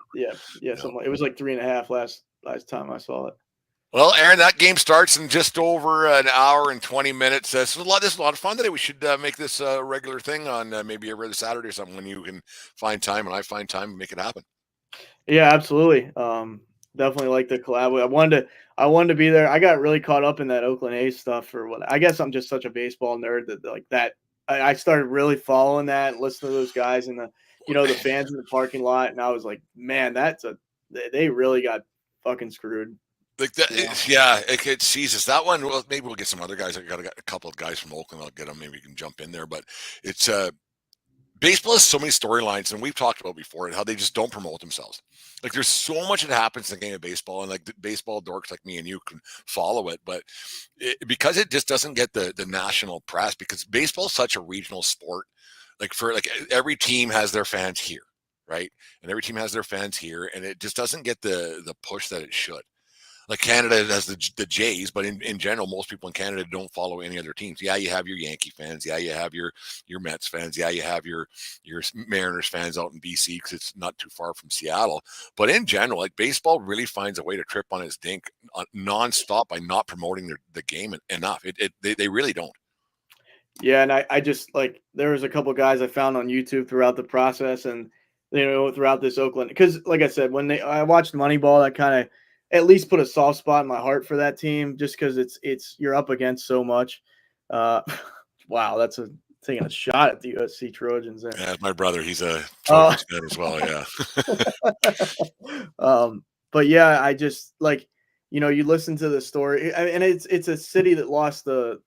Something it was like 3.5 last time I saw it. Well, Aaron, that game starts in just over an hour and 20 minutes. This is a lot of fun today. We should make this a regular thing on maybe every other Saturday or something when you can find time and I find time and make it happen. Yeah, absolutely. Definitely like the collab. I wanted to be there. I got really caught up in that Oakland A's stuff for what I guess I'm just such a baseball nerd that like that. I started really following that, listening to those guys and the fans in the parking lot, and I was like, man, they really got fucking screwed. Like that, it's Jesus. That one. Well, maybe we'll get some other guys. I got a couple of guys from Oakland. I'll get them. Maybe we can jump in there. But it's baseball has so many storylines, and we've talked about before how they just don't promote themselves. Like there's so much that happens in the game of baseball, and like the baseball dorks like me and you can follow it, but because it just doesn't get the national press, because baseball is such a regional sport. Like every team has their fans here, right? And every team has their fans here, and it just doesn't get the push that it should. Like Canada has the Jays, but in general, most people in Canada don't follow any other teams. Yeah, you have your Yankee fans. Yeah, you have your Mets fans. Yeah, you have your Mariners fans out in BC because it's not too far from Seattle. But in general, like baseball really finds a way to trip on its dink nonstop by not promoting the game enough. They really don't. Yeah, and I just like there was a couple guys I found on YouTube throughout the process, and throughout this Oakland, because like I said, when I watched Moneyball, that kind of at least put a soft spot in my heart for that team, just because it's you're up against so much. Wow, that's taking a shot at the USC Trojans there. Yeah, my brother, he's a Trojans fan as well. Yeah. But yeah, I just like you listen to the story, and it's a city that lost the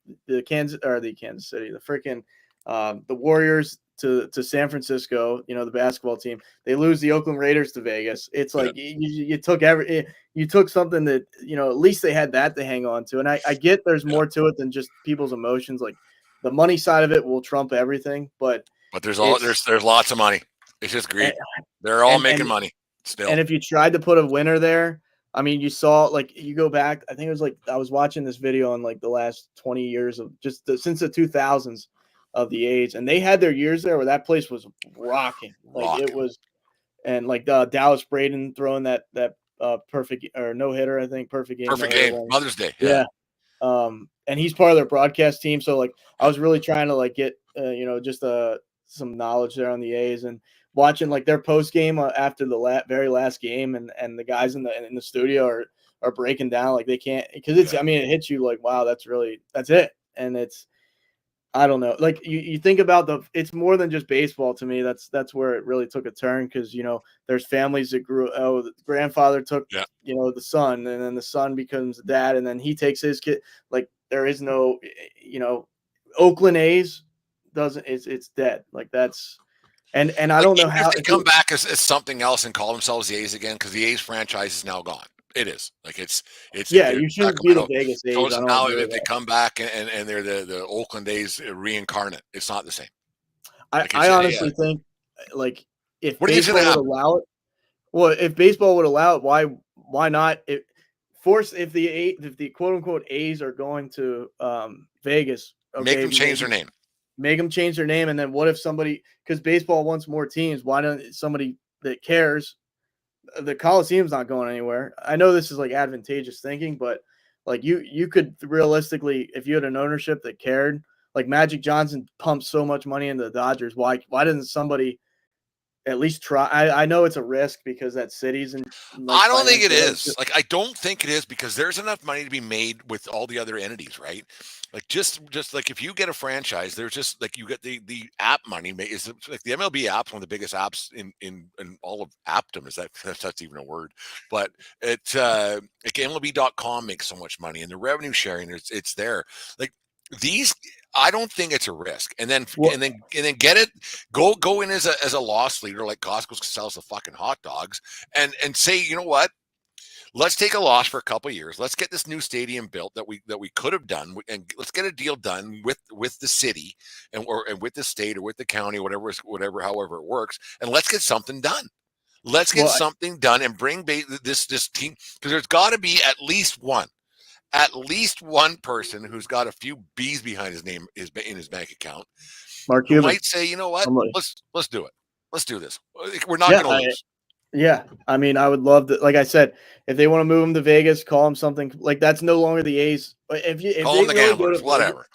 Kansas City, the freaking the Warriors to San Francisco, the basketball team. They lose the Oakland Raiders to Vegas. It's like you took something that at least they had that to hang on to. And I get there's more to it than just people's emotions. Like the money side of it will trump everything, but there's lots of money. It's just greed. They're all making money still. And if you tried to put a winner there, I mean, you saw, like, you go back, I think it was like, I was watching this video on like the last 20 years of just since the 2000s of the A's, and they had their years there where that place was rocking. Like it was, and like Dallas Braden throwing that perfect or no hitter, I think perfect game. Perfect game. Mother's Day. Yeah. And he's part of their broadcast team. So like, I was really trying to like get, just some knowledge there on the A's and watching like their post game after the very last game, and the guys in the studio are breaking down like they can't, because it's I mean it hits you like, wow, that's it, and it's I don't know. Like you think about it's more than just baseball to me. That's where it really took a turn because there's families that grew. Oh, the grandfather took Yeah. the son, and then the son becomes the dad, and then he takes his kid. Like there is no Oakland A's doesn't. It's dead. Like that's and I Like, don't know even if how. they come back as something else and call themselves the A's again, because the A's franchise is now gone. It is like it's Yeah, they're you shouldn't be the Sacramento. Vegas So A's. I it's don't now agree with if they that. come back and they're the Oakland A's reincarnate, it's not the same. I, Like I it's honestly think like if what do you think's baseball gonna would happen? allow it. Well, if baseball would allow it, why not? Force if the quote unquote A's are going to Vegas, Make okay, them change their name. make them change their name, and then what if somebody because baseball wants more teams? Why don't somebody that cares? The Coliseum's not going anywhere. I know this is like advantageous thinking, but like you could realistically, if you had an ownership that cared, like Magic Johnson pumps so much money into the Dodgers, why didn't somebody at least try? I know it's a risk because that city's in like I don't think it financial is. hardship. Like I don't think it is because there's enough money to be made with all the other entities, right? Like just like if you get a franchise, there's just like you get the app money. Is like the MLB app's one of the biggest apps in all of appdom. Is that if that's even a word? But like MLB.com makes so much money and the revenue sharing it's there. Like these I don't think it's a risk. And then Well, and then get it go in as a loss leader like Costco sells the fucking hot dogs and say, you know what? Let's take a loss for a couple of years. Let's get this new stadium built that we could have done, and let's get a deal done with the city and with the state or with the county, however it works, and let's get something done. Let's get well, something done and bring this team because there's got to be at least one person who's got a few B's behind his name is in his bank account Mark who Cuban, might say, you know what, somebody. let's do it. Let's do this. We're not Yeah, going to lose. yeah. I mean, I would love to. Like I said, if they want to move him to Vegas, call him something like that's no longer the A's. If Call they them the really go gamblers, to Vegas, whatever.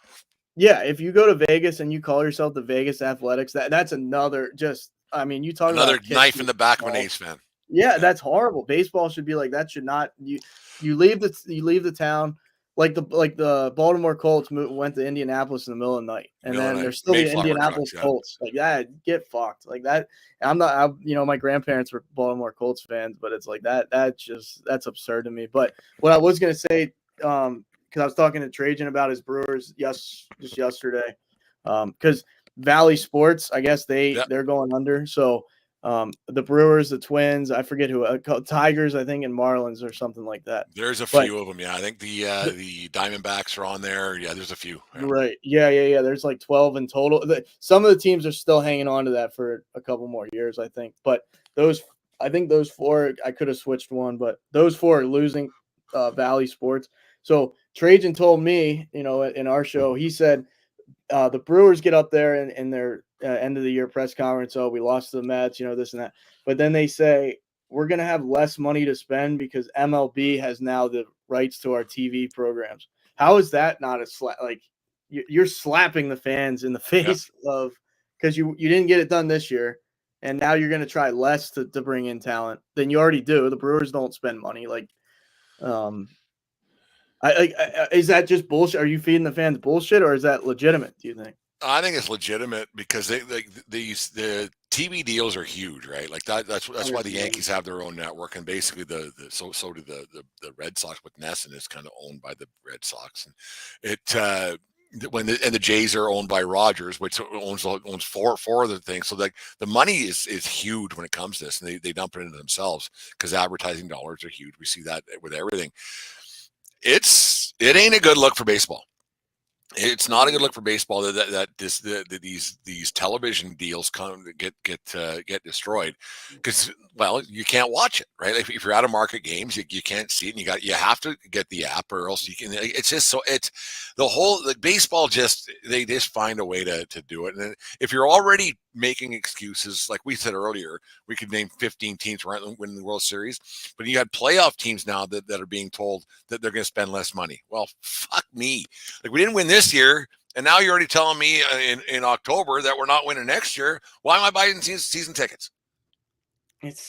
yeah, if you go to Vegas and you call yourself the Vegas Athletics, that's another just. I mean, you talk Another about knife in kicking the back of an balls. A's fan. Yeah, Yeah. that's horrible. Baseball should be like that. Should not you leave the town like the Baltimore Colts went to Indianapolis in the middle of the night, and Middle of then the night. there's still the Mayflower Indianapolis trucks. Yeah. Colts. Like that, get fucked. Like that. I'm not. My grandparents were Baltimore Colts fans, but it's like that. That's absurd to me. But what I was gonna say, because I was talking to Trajan about his Brewers just yesterday, because Valley Sports, I guess Yeah. they're going under. So the Brewers, the Twins, I forget who, Tigers, I think, and Marlins or something like that. There's a But few of them. Yeah. I think the Diamondbacks are on there. Yeah. There's a few. Yeah. right, yeah. There's like 12 in total. Some of the teams are still hanging on to that for a couple more years, I think. But I think those four, I could have switched one, but those four are losing Valley Sports. So Trajan told me, in our show, he said the Brewers get up there in their end of the year press conference. Oh, we lost to the Mets, this and that. But then they say we're going to have less money to spend because MLB has now the rights to our TV programs. How is that not a slap? Like you're slapping the fans in the Yeah. face of because you didn't get it done this year, and now you're going to try less to bring in talent than you already do. The Brewers don't spend money like. Is that just bullshit? Are you feeding the fans bullshit, or is that legitimate? Do you think? I think it's legitimate because the TV deals are huge, right? Like that's why the 100%. Yankees have their own network, and basically so do the Red Sox with Nesson is kind of owned by the Red Sox, and the Jays are owned by Rogers, which owns four other things. So like the money is huge when it comes to this, and they dump it into themselves because advertising dollars are huge. We see that with everything. It ain't a good look for baseball. It's not a good look for baseball that these television deals get destroyed because you can't watch it, right? If you're out of market games, you can't see it, and you have to get the app or else you can. It's just so it's the whole baseball they just find a way to do it. And if you're already making excuses, like we said earlier, we could name 15 teams right winning the World Series, but you had playoff teams now that are being told that they're going to spend less money. Well, fuck me. Like we didn't win this year, and now you're already telling me in October that we're not winning next year. Why am I buying season tickets? It's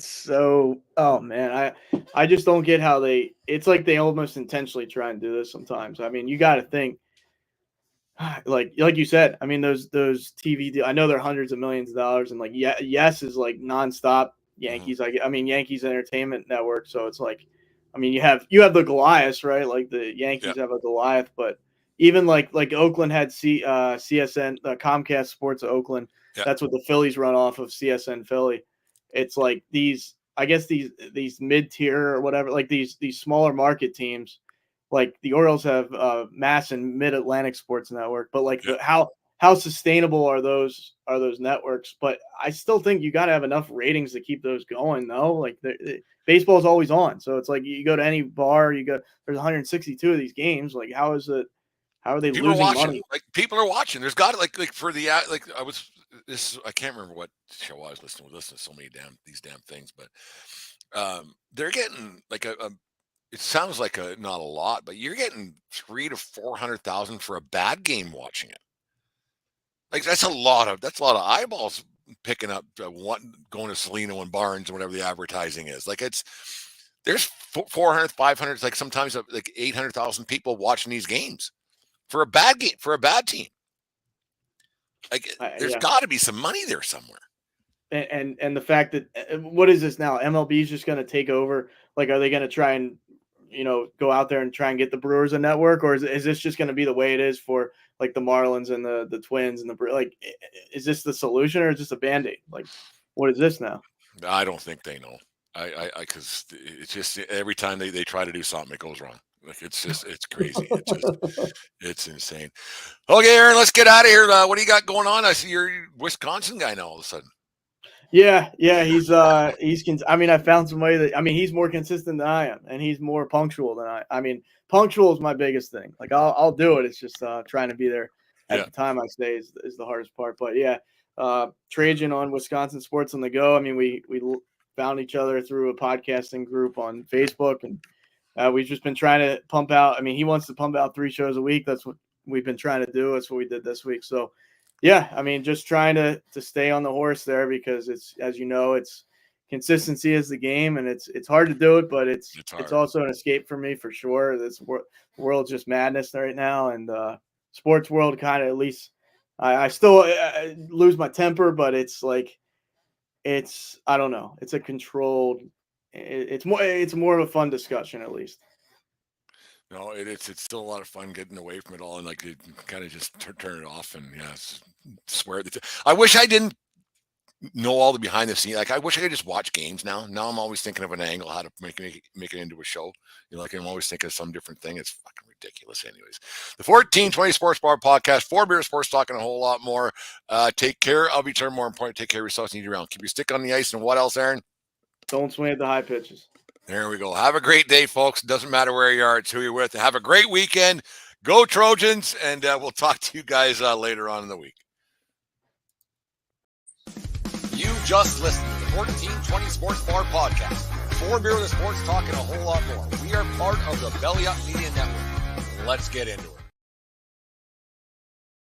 so, oh man, I just don't get how it's like they almost intentionally try and do this sometimes. I mean, you got to think like you said, I mean, those TV deals, I know they're hundreds of millions of dollars, and like, yes is like nonstop Yankees. I mean, Yankees Entertainment Network. So it's like, I mean, you have the Goliath, right? Like the Yankees have a Goliath, but even like Oakland had CSN, Comcast Sports Oakland. Yeah. That's what the Phillies run off of, CSN Philly. It's like these, I guess these mid tier or whatever, like these smaller market teams. Like the Orioles have Mass and Mid Atlantic Sports Network, but like how sustainable are those networks? But I still think you got to have enough ratings to keep those going, though. Like baseball is always on, so it's like you go to any bar, there's 162 of these games. Like how are they People losing are watching. money? Like people are watching. There's got like for the like I can't remember what show I was listening to so many these damn things, but they're getting like it sounds like not a lot, but you're getting 300,000 to 400,000 for a bad game watching it. Like that's a lot of eyeballs picking up going to Salino and Barnes and whatever the advertising is. Like there's 400, 500, like sometimes like 800,000 people watching these games for a bad game, for a bad team. Like there's got to be some money there somewhere. And the fact that what is this now? MLB is just going to take over. Like, are they going to try and go out there and try and get the Brewers a network, or is this just going to be the way it is for like the Marlins and the Twins and like, is this the solution or is this a Band-Aid? Like, what is this now? I don't think they know. Because it's just every time they try to do something, it goes wrong. Like it's crazy. It's insane. Okay, Aaron, let's get out of here. What do you got going on? I see you're a Wisconsin guy now all of a sudden. Yeah, he's I mean, I found somebody that, I mean, he's more consistent than I am, and he's more punctual than I mean, punctual is my biggest thing. Like I'll do it. It's just trying to be there at the time I stay is the hardest part. But yeah, Trajan on Wisconsin Sports on the Go. I mean, we found each other through a podcasting group on Facebook, and we've just been trying to pump out. I mean, he wants to pump out 3 shows a week. That's what we've been trying to do. That's what we did this week. So yeah, I mean, just trying to stay on the horse there, because it's, as you know, it's consistency is the game, and it's hard to do it, but it's also an escape for me for sure. This world's just madness right now, and sports world kind of, at least I still lose my temper, but it's like, I don't know. It's a controlled, it's more of a fun discussion, at least. No, it's still a lot of fun getting away from it all and like you kind of just turn it off and swear. I wish I didn't know all the behind the scenes. Like I wish I could just watch games now. Now I'm always thinking of an angle how to make it into a show. Like I'm always thinking of some different thing. It's fucking ridiculous. Anyways, the 1420 Sports Bar Podcast, 4 beer sports talk and a whole lot more. Take care of each other. More important, take care of yourselves and eat around. Keep your stick on the ice. And what else, Aaron? Don't swing at the high pitches. There we go. Have a great day, folks. Doesn't matter where you are, it's who you're with. Have a great weekend. Go Trojans, and we'll talk to you guys later on in the week. You just listened to the 1420 Sports Bar Podcast. 4 beer with sports talk and a whole lot more. We are part of the Belly Up Media Network. Let's get into it.